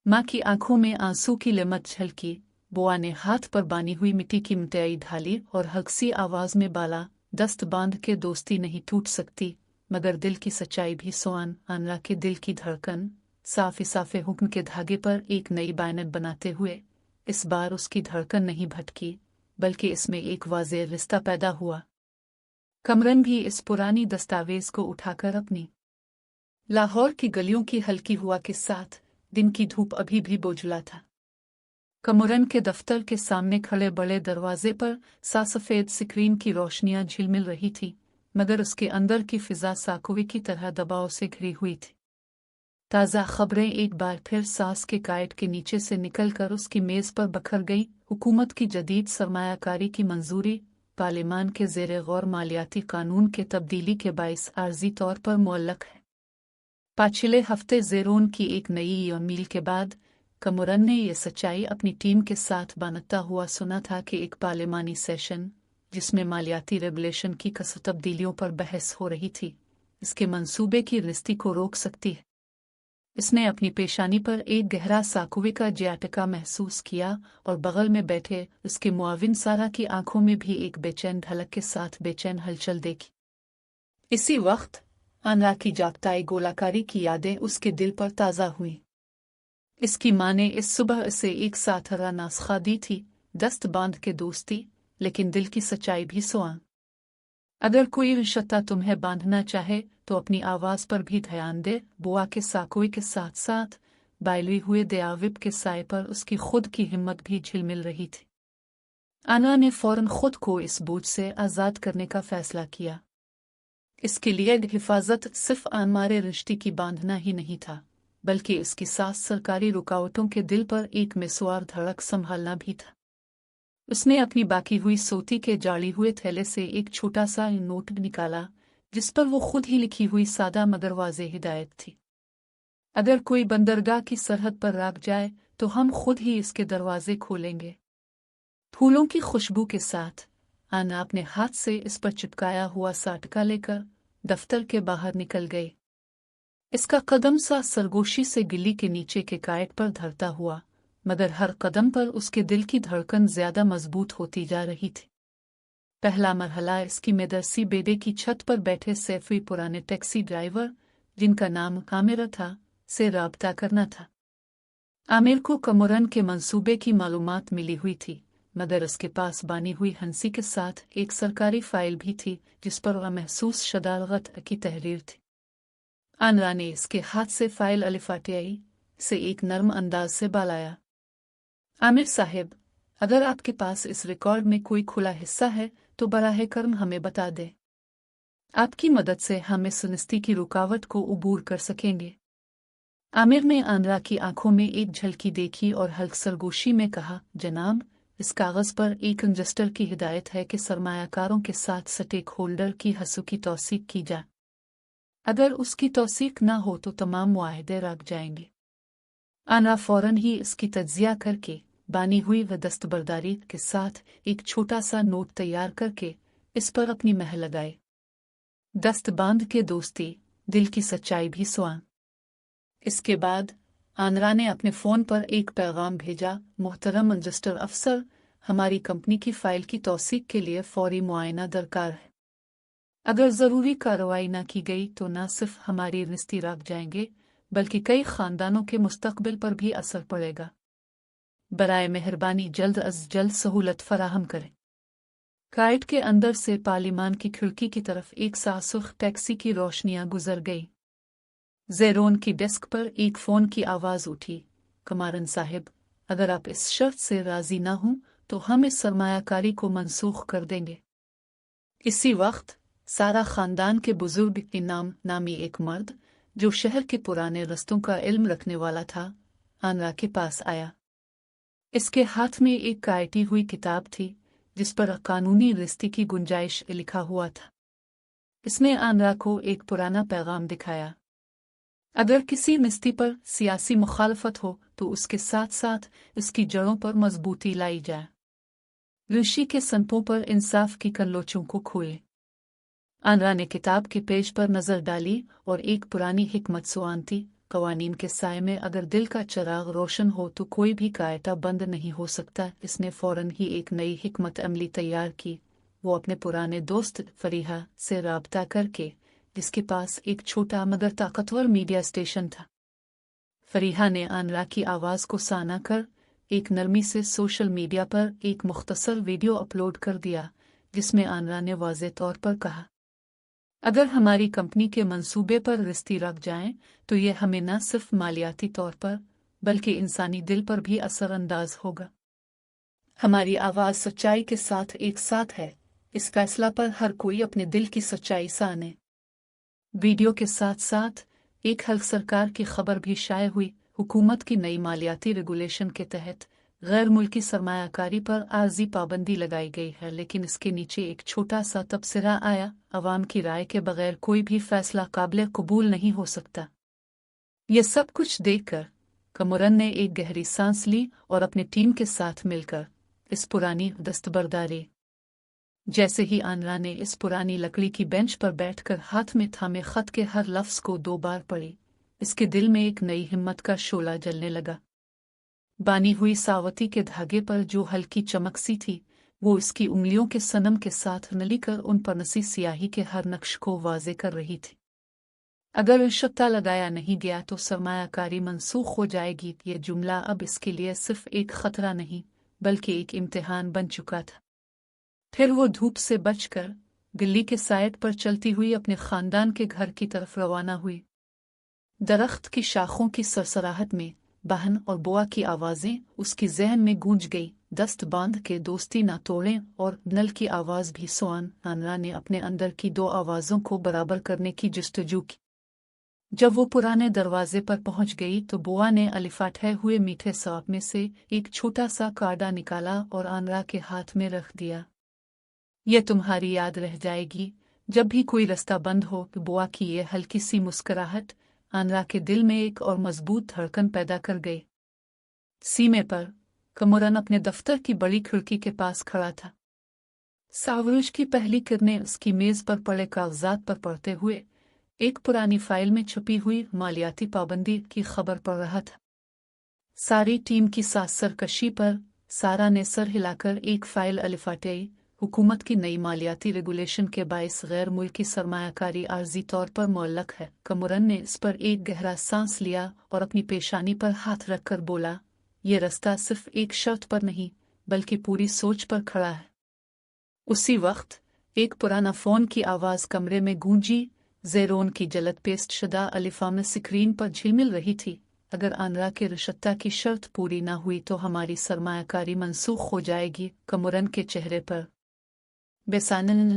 माँ की आंखों में आंसू की लिमत झलकी। बुआ ने हाथ पर बानी हुई मिट्टी की मिठाई ढाली और हल्की आवाज में बाला, दस्त बांध के दोस्ती नहीं टूट सकती, मगर दिल की सच्चाई भी सोआन। अनरा के दिल की धड़कन साफे साफे हुक्म के धागे पर एक नई बायनत बनाते हुए इस बार उसकी धड़कन नहीं भटकी, बल्कि इसमें एक वाज़ेह रिश्ता पैदा हुआ। कमरन भी इस पुरानी दस्तावेज को उठाकर अपनी लाहौर की गलियों की हल्की हुआ के साथ, दिन की धूप अभी भी बोझला था। कमरन के दफ्तर के सामने खड़े बड़े दरवाजे पर सफेद स्क्रीन की रोशनियां झिलमिल रही थी, मगर उसके अंदर की फिजा साकुए की तरह दबाव से घिरी हुई थी। ताज़ा खबरें एक बार फिर सास के कायट के नीचे से निकलकर उसकी मेज़ पर बखर गई। हुकूमत की जदीद सरमायाकारी की मंजूरी पार्लिमान के ज़ेरे गौर मालियाती कानून के तब्दीली के बाइस आर्जी तौर पर मुअल्लक है। पिछले हफ्ते ज़ेरोन की एक नई ईमेल के बाद कमुरन ने यह सच्चाई अपनी टीम के साथ बांटता हुआ सुना था कि एक पार्लिमानी सेशन, जिसमें मालियाती रेगुलेशन की कसर तब्दीलियों पर बहस हो रही थी, इसके मंसूबे की रिश्ती को रोक सकती है। इसने अपनी पेशानी पर एक गहरा साकुए का झटका महसूस किया और बगल में बैठे उसके मुआविन सारा की आंखों में भी एक बेचैन ढलक के साथ बेचैन हलचल देखी। इसी वक्त अनरा की जागताई गोलाकारी की यादें उसके दिल पर ताज़ा हुई। इसकी माँ ने इस सुबह इसे एक साथरा नास्खा दी थी, दस्त बांध के दोस्ती, लेकिन दिल की सच्चाई भी सोआन। अगर कोई रिश्ता तुम्हें बांधना चाहे तो अपनी आवाज़ पर भी ध्यान दे। बुआ के साकुए के साथ साथ बायली हुए दयाविब के साए पर उसकी खुद की हिम्मत भी झिलमिल रही थी। अना ने फौरन खुद को इस बोझ से आज़ाद करने का फैसला किया। इसके लिए हिफाजत सिर्फ हमारे रिश्ते की बांधना ही नहीं था, बल्कि इसकी सास सरकारी रुकावटों के दिल पर एक मिसवार धड़क संभालना भी था। उसने अपनी बाकी हुई सोती के जाली हुए थैले से एक छोटा सा नोट निकाला, जिस पर वो खुद ही लिखी हुई सादा मगर वाज़ेह हिदायत थी। अगर कोई बंदरगाह की सरहद पर राग जाए तो हम खुद ही इसके दरवाजे खोलेंगे। फूलों की खुशबू के साथ आना अपने हाथ से इस पर चिपकाया हुआ साटका लेकर दफ्तर के बाहर निकल गए। इसका कदम सा सरगोशी से गिल्ली के नीचे के कायट पर धरता हुआ, मगर हर कदम पर उसके दिल की धड़कन ज्यादा मजबूत होती जा रही थी। पहला मरहला इसकी मेदरसी बेडे की छत पर बैठे सैफी पुराने टैक्सी ड्राइवर, जिनका नाम आमिर था, से राब्ता करना था। आमिर को कमुरन के मंसूबे की मालूमात मिली हुई थी, मगर उसके पास बानी हुई हंसी के साथ एक सरकारी फाइल भी थी, जिस पर महसूस शदारत की तहरीर थी। अनरा ने इसके हाथ से फाइल अलिफाटियाई से एक नर्म अंदाज से बालाया। आमिर साहिब, अगर आपके पास इस रिकॉर्ड में कोई खुला हिस्सा है तो बराह करम हमें बता दें। आपकी मदद से हम इस सुनिश्चित की रुकावट को उबूर कर सकेंगे। आमिर ने अनरा की आंखों में एक झलकी देखी और हल्क सरगोशी में कहा, जनाब, इस कागज़ पर एक इन्वेस्टर की हिदायत है कि सरमायाकारों के साथ स्टेक होल्डर की हसूं की तौसीक की जाए। अगर उसकी तौसीक न हो तो तमाम मुआहदे रख जाएंगे। आना फौरन ही इसकी तज्जिया करके बानी हुई व दस्तबरदारी के साथ एक छोटा सा नोट तैयार करके इस पर अपनी महर लगाए। दस्त बांध के दोस्ती, दिल की सच्चाई भी सुआं। इसके बाद आनरा ने अपने फ़ोन पर एक पैगाम भेजा, मोहतरम रजिस्टर अफसर, हमारी कंपनी की फ़ाइल की तौसीक के लिए फ़ौरी मुआयना दरकार है। अगर ज़रूरी कार्रवाई न की गई तो न सिर्फ हमारी रिश्ते रख जाएंगे बल्कि कई ख़ानदानों के मुस्तकबिल पर भी असर पड़ेगा। बराए मेहरबानी जल्द अज जल्द सहूलत फराहम करें। काइट के अंदर से पार्लिमान की खिड़की की तरफ एक सासुख टैक्सी की रोशनियां गुजर गई। ज़ेरोन की डेस्क पर एक फ़ोन की आवाज़ उठी, कमारन साहिब, अगर आप इस शर्त से राज़ी ना हों तो हम इस सरमायाकारी को मनसूख कर देंगे। इसी वक्त सारा ख़ानदान के बुजुर्ग इनाम नामी एक मर्द जो शहर के पुराने रस्तों का इल्म रखने वाला था, आनरा के पास आया। इसके हाथ में एक काटी हुई किताब थी जिस पर कानूनी रिश्ते की गुंजाइश लिखा हुआ था। इसने आनरा को एक पुराना पैगाम दिखाया। अगर किसी रिश्ते पर सियासी मुखालफत हो तो उसके साथ साथ इसकी जड़ों पर मजबूती लाई जाए। ऋषि के संपों पर इंसाफ की कल्लोचों को खोए। आनरा ने किताब के पेज पर नजर डाली और एक पुरानी हिकमत सुआनती, कवानीन के साए में अगर दिल का चिराग रोशन हो तो कोई भी कायदा बंद नहीं हो सकता। इसने फौरन ही एक नई हिकमत अमली तैयार की। वो अपने पुराने दोस्त फरीहा से राब्ता करके, जिसके पास एक छोटा मगर ताकतवर मीडिया स्टेशन था। फरीहा ने आनरा की आवाज़ को साना कर एक नरमी से सोशल मीडिया पर एक मुख्तसर वीडियो अपलोड कर दिया जिसमें आनरा ने वाज़ेह तौर पर कहा, अगर हमारी कंपनी के मंसूबे पर रिश्ते रख जाएं तो ये हमें न सिर्फ मालियाती तौर पर बल्कि इंसानी दिल पर भी असरअंदाज होगा। हमारी आवाज़ सच्चाई के साथ एक साथ है। इस फैसला पर हर कोई अपने दिल की सच्चाई साने। वीडियो के साथ साथ एक हल्क सरकार की खबर भी शाये हुई। हुकूमत की नई मालियाती रेगुलेशन के तहत गैर मुल्की सरमायाकारी पर आर्जी पाबंदी लगाई गई है, लेकिन इसके नीचे एक छोटा सा तबसरा आया, अवाम की राय के बगैर कोई भी फैसला काबिल कबूल नहीं हो सकता। ये सब कुछ देखकर कमरन ने एक गहरी सांस ली और अपनी टीम के साथ मिलकर इस पुरानी दस्तबरदारी, जैसे ही आनरा ने इस पुरानी लकड़ी की बेंच पर बैठकर हाथ में थामे खत के हर लफ्ज़ को 2 बार पढ़ी, इसके दिल में एक नई हिम्मत का शोला जलने लगा। बानी हुई सावती के धागे पर जो हल्की चमक सी थी, वो इसकी उंगलियों के सनम के साथ नलीकर उन पर नसी स्याही के हर नक्श को वाज़े कर रही थी। अगर इशक्ता लगाया नहीं गया तो सरमायाकारी मनसूख हो जाएगी। ये जुमला अब इसके लिए सिर्फ एक खतरा नहीं बल्कि एक इम्तिहान बन चुका था। फिर वो धूप से बचकर दिल्ली के साइड पर चलती हुई अपने खानदान के घर की तरफ रवाना हुई। दरख्त की शाखों की सरसराहट में बहन और बुआ की आवाज़ें उसकी ज़हन में गूंज गई। दस्त बांध के दोस्ती ना तोड़ें और नल की आवाज़ भी सुआन। आनरा ने अपने अंदर की 2 आवाज़ों को बराबर करने की जस्तजू की। जब वो पुराने दरवाजे पर पहुंच गई तो बुआ ने अलिफाठे हुए मीठे सांप में से एक छोटा सा कार्डा निकाला और आनरा के हाथ में रख दिया। यह तुम्हारी याद रह जाएगी जब भी कोई रास्ता बंद हो। बुआ की ये हल्की सी मुस्कुराहट आनरा के दिल में एक और मजबूत धड़कन पैदा कर गई। सीमे पर कमरन अपने दफ्तर की बड़ी खिड़की के पास खड़ा था। सावरुज की पहली किरणें उसकी मेज पर पड़े कागजात पर पड़ते हुए एक पुरानी फाइल में छुपी हुई मालियाती पाबंदी की खबर पढ़ रहा था। सारी टीम की सास सरकशी पर सारा ने सर हिलाकर एक फाइल अलिफाटेई। हुकूमत की नई मालियाती रेगुलेशन के बायस गैर मुल्की सरमायाकारी आर्जी तौर पर मुअल्लक है। कमरन ने इस पर एक गहरा सांस लिया और अपनी पेशानी पर हाथ रखकर बोला, ये रास्ता सिर्फ एक शर्त पर नहीं बल्कि पूरी सोच पर खड़ा है। उसी वक्त एक पुराना फ़ोन की आवाज़ कमरे में गूंजी। ज़ेरोन की जलद पेस्ट शुदा अलिफाम स्क्रीन पर झिलमिल रही थी। अगर आनरा के रिश्ता की शर्त पूरी ना हुई तो हमारी सरमायाकारी मनसूख हो जाएगी। कमरन के चेहरे पर बेसानन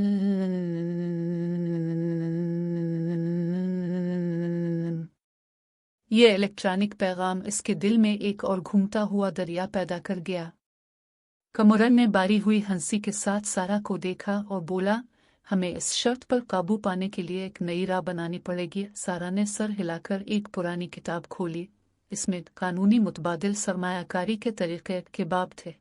ये इलेक्ट्रॉनिक पैगाम इसके दिल में एक और घूमता हुआ दरिया पैदा कर गया। कमरन ने बारी हुई हंसी के साथ सारा को देखा और बोला, हमें इस शर्त पर काबू पाने के लिए एक नई राह बनानी पड़ेगी। सारा ने सर हिलाकर एक पुरानी किताब खोली। इसमें कानूनी मुतबादिल सरमायाकारी के तरीके के बाब थे।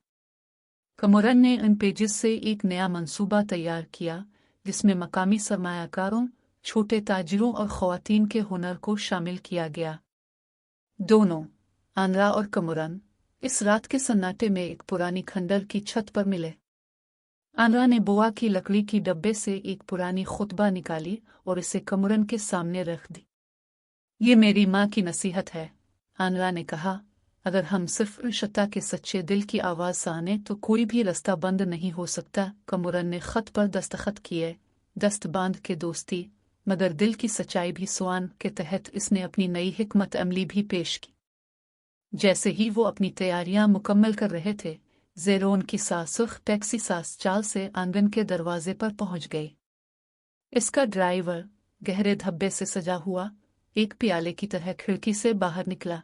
कमरन ने इन पेजेस से एक नया मंसूबा तैयार किया जिसमें मकामी सरमायाकारों, छोटे ताजिरों और ख़वातीन के हुनर को शामिल किया गया। दोनों, आनरा और कमरन, इस रात के सन्नाटे में एक पुरानी खंडर की छत पर मिले। आनरा ने बोआ की लकड़ी की डब्बे से एक पुरानी खुतबा निकाली और इसे कमरन के सामने रख दी। ये मेरी माँ की नसीहत है, आनरा ने कहा। अगर हम सिर्फ शता के सच्चे दिल की आवाज़ आने तो कोई भी रास्ता बंद नहीं हो सकता। कमरन ने खत पर दस्तखत किए। दस्त बांध के दोस्ती मगर दिल की सच्चाई भी स्वान के तहत इसने अपनी नई हिकमत अमली भी पेश की। जैसे ही वो अपनी तैयारियां मुकम्मल कर रहे थे, ज़ेरोन की सासुख टैक्सी सास चाल से आंगन के दरवाजे पर पहुंच गई। इसका ड्राइवर गहरे धब्बे से सजा हुआ एक प्याले की तरह खिड़की से बाहर निकला।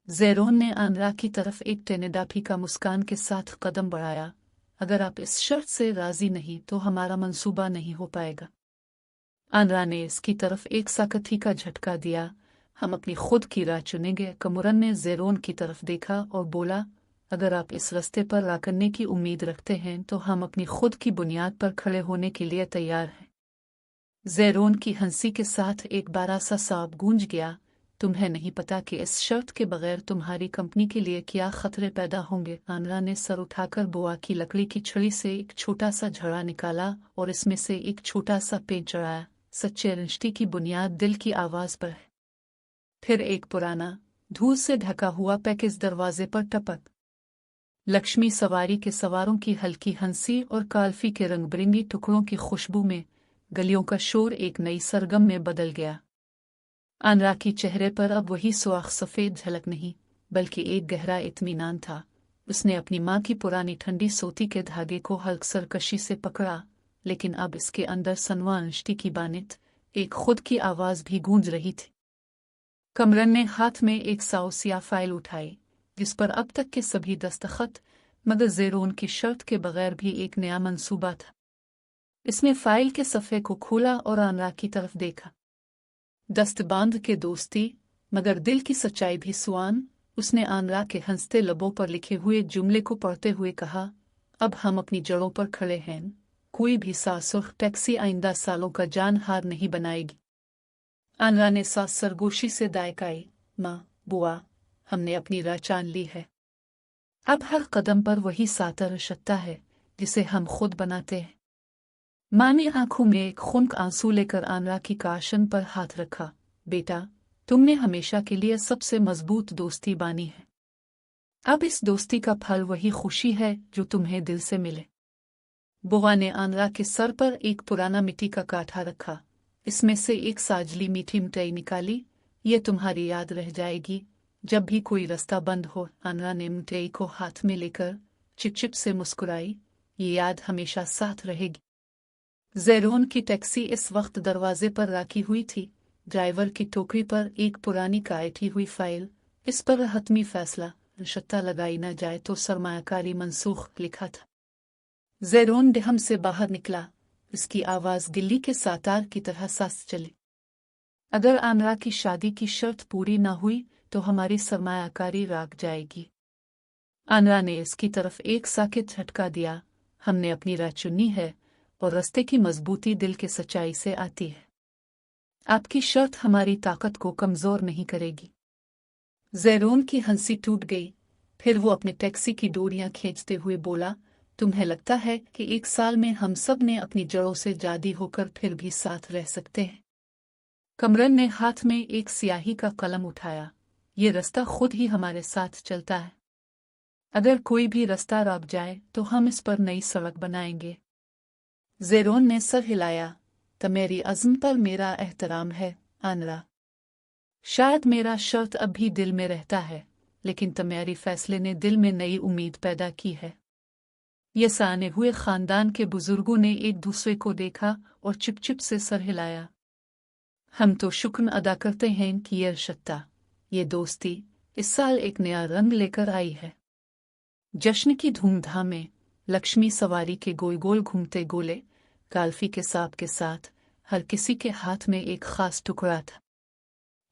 ज़ेरोन ने आनरा की तरफ एक टेनेडाफी का मुस्कान के साथ कदम बढ़ाया। अगर आप इस शर्त से राजी नहीं तो हमारा मंसूबा नहीं हो पाएगा। आनरा ने इसकी तरफ एक साकथी का झटका दिया। हम अपनी खुद की राह चुनेंगे। कमरन ने ज़ेरोन की तरफ देखा और बोला, अगर आप इस रास्ते पर राह करने की उम्मीद रखते हैं तो हम अपनी खुद की बुनियाद पर खड़े होने के लिए तैयार हैं। ज़ेरोन की हंसी के साथ एक बारा सा सांप गूंज गया। तुम्हें नहीं पता कि इस शर्त के बगैर तुम्हारी कंपनी के लिए क्या खतरे पैदा होंगे। आनरा ने सर उठाकर बोआ की लकड़ी की छड़ी से एक छोटा सा झड़ा निकाला और इसमें से एक छोटा सा पेंच चढ़ाया। सच्चे रिश्ते की बुनियाद दिल की आवाज़ पर है। फिर एक पुराना धूल से ढका हुआ पैकेज दरवाजे पर टपक। लक्ष्मी सवारी के सवारों की हल्की हंसी और काल्फी के रंग बिरंगी टुकड़ों की खुशबू में गलियों का शोर एक नई सरगम में बदल गया। आनरा की चेहरे पर अब वही सुर्ख सफ़ेद झलक नहीं बल्कि एक गहरा इत्मीनान था। उसने अपनी माँ की पुरानी ठंडी सोती के धागे को हल्क सरकशी से पकड़ा, लेकिन अब इसके अंदर सनवा रिश्ते की बानित एक खुद की आवाज़ भी गूंज रही थी। कमरन ने हाथ में एक साउसिया फाइल उठाई जिस पर अब तक के सभी दस्तखत मगर ज़ेरोन की शर्त के बगैर भी एक नया मंसूबा था। इसने फाइल के सफ़े को खोला और आनरा की तरफ देखा। दस्तबांध के दोस्ती मगर दिल की सच्चाई भी सुआन। उसने आनरा के हंसते लबों पर लिखे हुए जुमले को पढ़ते हुए कहा, अब हम अपनी जड़ों पर खड़े हैं। कोई भी सासुख टैक्सी आइंदा सालों का जानहार नहीं बनाएगी। आनरा ने सास सरगोशी से दायकाई, माँ, बुआ, हमने अपनी राह चान ली है। अब हर कदम पर वही सातर शत्ता है जिसे हम खुद बनाते हैं। माँ ने आंखों में एक खुनक आंसू लेकर आनरा की काशन पर हाथ रखा। बेटा, तुमने हमेशा के लिए सबसे मजबूत दोस्ती बानी है। अब इस दोस्ती का फल वही खुशी है जो तुम्हें दिल से मिले। बुआ ने आनरा के सर पर एक पुराना मिट्टी का काठा रखा। इसमें से एक साजली मीठी मिठाई निकाली। ये तुम्हारी याद रह जाएगी जब भी कोई रास्ता बंद हो। आनरा ने मिठाई को हाथ में लेकर चिपचिप से मुस्कुराई। ये याद हमेशा साथ रहेगी। ज़ेरोन की टैक्सी इस वक्त दरवाजे पर रखी हुई थी। ड्राइवर की टोकरी पर एक पुरानी काटी हुई फाइल, इस पर हतमी फैसला शत्ता लगाई न जाए तो सरमायाकारी मनसूख लिखा था। ज़ेरोन डहम से बाहर निकला। इसकी आवाज़ दिल्ली के सातार की तरह सांस चली। अगर आनरा की शादी की शर्त पूरी न हुई तो हमारी सरमायाकारी राग जाएगी। आनरा ने इसकी तरफ एक साकित झटका दिया। हमने अपनी राह चुनी है और रास्ते की मजबूती दिल के सच्चाई से आती है। आपकी शर्त हमारी ताकत को कमज़ोर नहीं करेगी। ज़ेरोन की हंसी टूट गई। फिर वो अपने टैक्सी की डोरियां खींचते हुए बोला, तुम्हें लगता है कि 1 साल में हम सब ने अपनी जड़ों से जादी होकर फिर भी साथ रह सकते हैं? कमरन ने हाथ में एक स्याही का कलम उठाया। ये रास्ता खुद ही हमारे साथ चलता है। अगर कोई भी रास्ता रुक जाए तो हम इस पर नई सड़क बनाएंगे। ज़ेरोन ने सर हिलाया। तुम्हारी अज़्म पर मेरा एहतराम है आनरा। शायद मेरा शर्त अब भी दिल में रहता है, लेकिन तुम्हारी फैसले ने दिल में नई उम्मीद पैदा की है। ये साने हुए खानदान के बुजुर्गों ने एक दूसरे को देखा और चिप से सर हिलाया। हम तो शुक्र अदा करते हैं कि ये रिश्ता, ये दोस्ती इस साल एक नया रंग लेकर आई है। जश्न की धूमधाम में लक्ष्मी सवारी के गोल गोल घूमते गोले काल्फी के सांप के साथ हर किसी के हाथ में एक खास टुकड़ा था।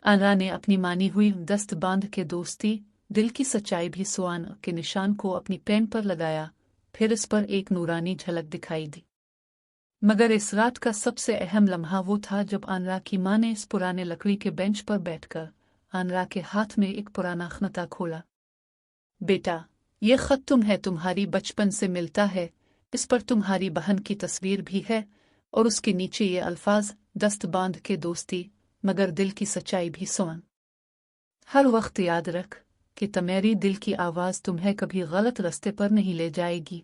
आनरा ने अपनी मानी हुई दस्त बांध के दोस्ती दिल की सच्चाई भी सुआन के निशान को अपनी पेन पर लगाया। फिर इस पर एक नूरानी झलक दिखाई दी। मगर इस रात का सबसे अहम लम्हा वो था जब आनरा की माँ ने इस पुराने लकड़ी के बेंच पर बैठकर आनरा के हाथ में एक पुराना खन्ता खोला। बेटा, ये खत तुम्हारी बचपन से मिलता है। इस पर तुम्हारी बहन की तस्वीर भी है और उसके नीचे ये अल्फाज, दस्त बांध के दोस्ती मगर दिल की सच्चाई भी सुन। हर वक्त याद रख कि तुम्हारी दिल की आवाज़ तुम्हें कभी गलत रास्ते पर नहीं ले जाएगी।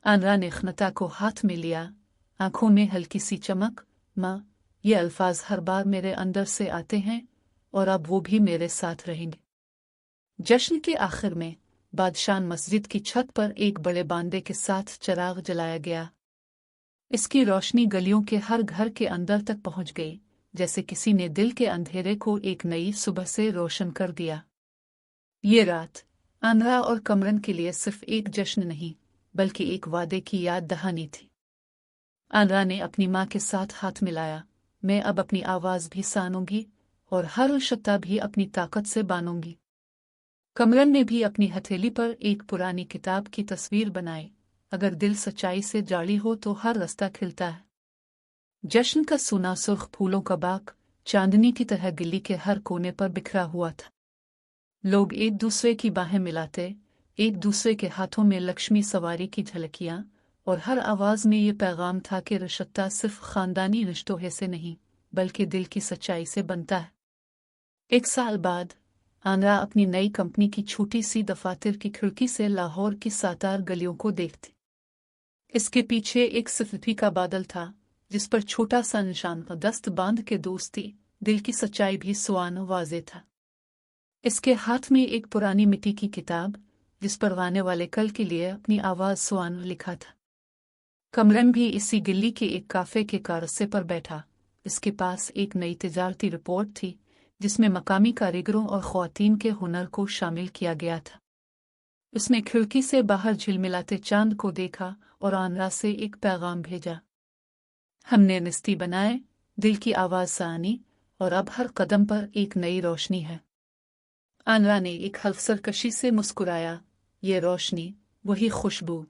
आनरा ने खन्ता को हाथ में लिया, आंखों में हल्की सी चमक। माँ, ये अल्फाज हर बार मेरे अंदर से आते हैं और अब वो भी मेरे साथ रहेंगे। जश्न के आखिर में बादशाह मस्जिद की छत पर एक बड़े बांदे के साथ चिराग जलाया गया। इसकी रोशनी गलियों के हर घर के अंदर तक पहुंच गई, जैसे किसी ने दिल के अंधेरे को एक नई सुबह से रोशन कर दिया। ये रात आनरा और कमरन के लिए सिर्फ एक जश्न नहीं बल्कि एक वादे की याद दहानी थी। आनरा ने अपनी माँ के साथ हाथ मिलाया, मैं अब अपनी आवाज़ भी सानूंगी और हर शब्द भी अपनी ताकत से बानूंगी। कमरन ने भी अपनी हथेली पर एक पुरानी किताब की तस्वीर बनाई, अगर दिल सच्चाई से जाली हो तो हर रास्ता खिलता है। जश्न का सूना सुर्ख फूलों का बाग चांदनी की तरह गली के हर कोने पर बिखरा हुआ था। लोग एक दूसरे की बाहें मिलाते, एक दूसरे के हाथों में लक्ष्मी सवारी की झलकियां, और हर आवाज़ में ये पैगाम था कि रिश्ता सिर्फ खानदानी रिश्तों से नहीं बल्कि दिल की सच्चाई से बनता है। 1 साल बाद आनरा अपनी नई कंपनी की छोटी सी दफातर की खिड़की से लाहौर की सातार गलियों को देखती। इसके पीछे एक सफेदी का बादल था जिस पर छोटा सा निशान था, दस्त बांध के दोस्ती, दिल की सच्चाई भी सुआन वाज़े था। इसके हाथ में एक पुरानी मिट्टी की किताब जिस पर आने वाले कल के लिए अपनी आवाज़ सुआन लिखा था। कमरन भी इसी गिल्ली के एक काफे के कारस्से पर बैठा। इसके पास एक नई तिजारती रिपोर्ट थी जिसमें मकामी कारीगरों और ख्वातीन के हुनर को शामिल किया गया था। उसने खिड़की से बाहर झिलमिलाते चांद को देखा और आनरा से एक पैगाम भेजा। हमने निस्ती बनाए, दिल की आवाज़ सानी, और अब हर कदम पर एक नई रोशनी है। आनरा ने एक हल्फ सरकशी से मुस्कुराया, ये रोशनी, वही खुशबू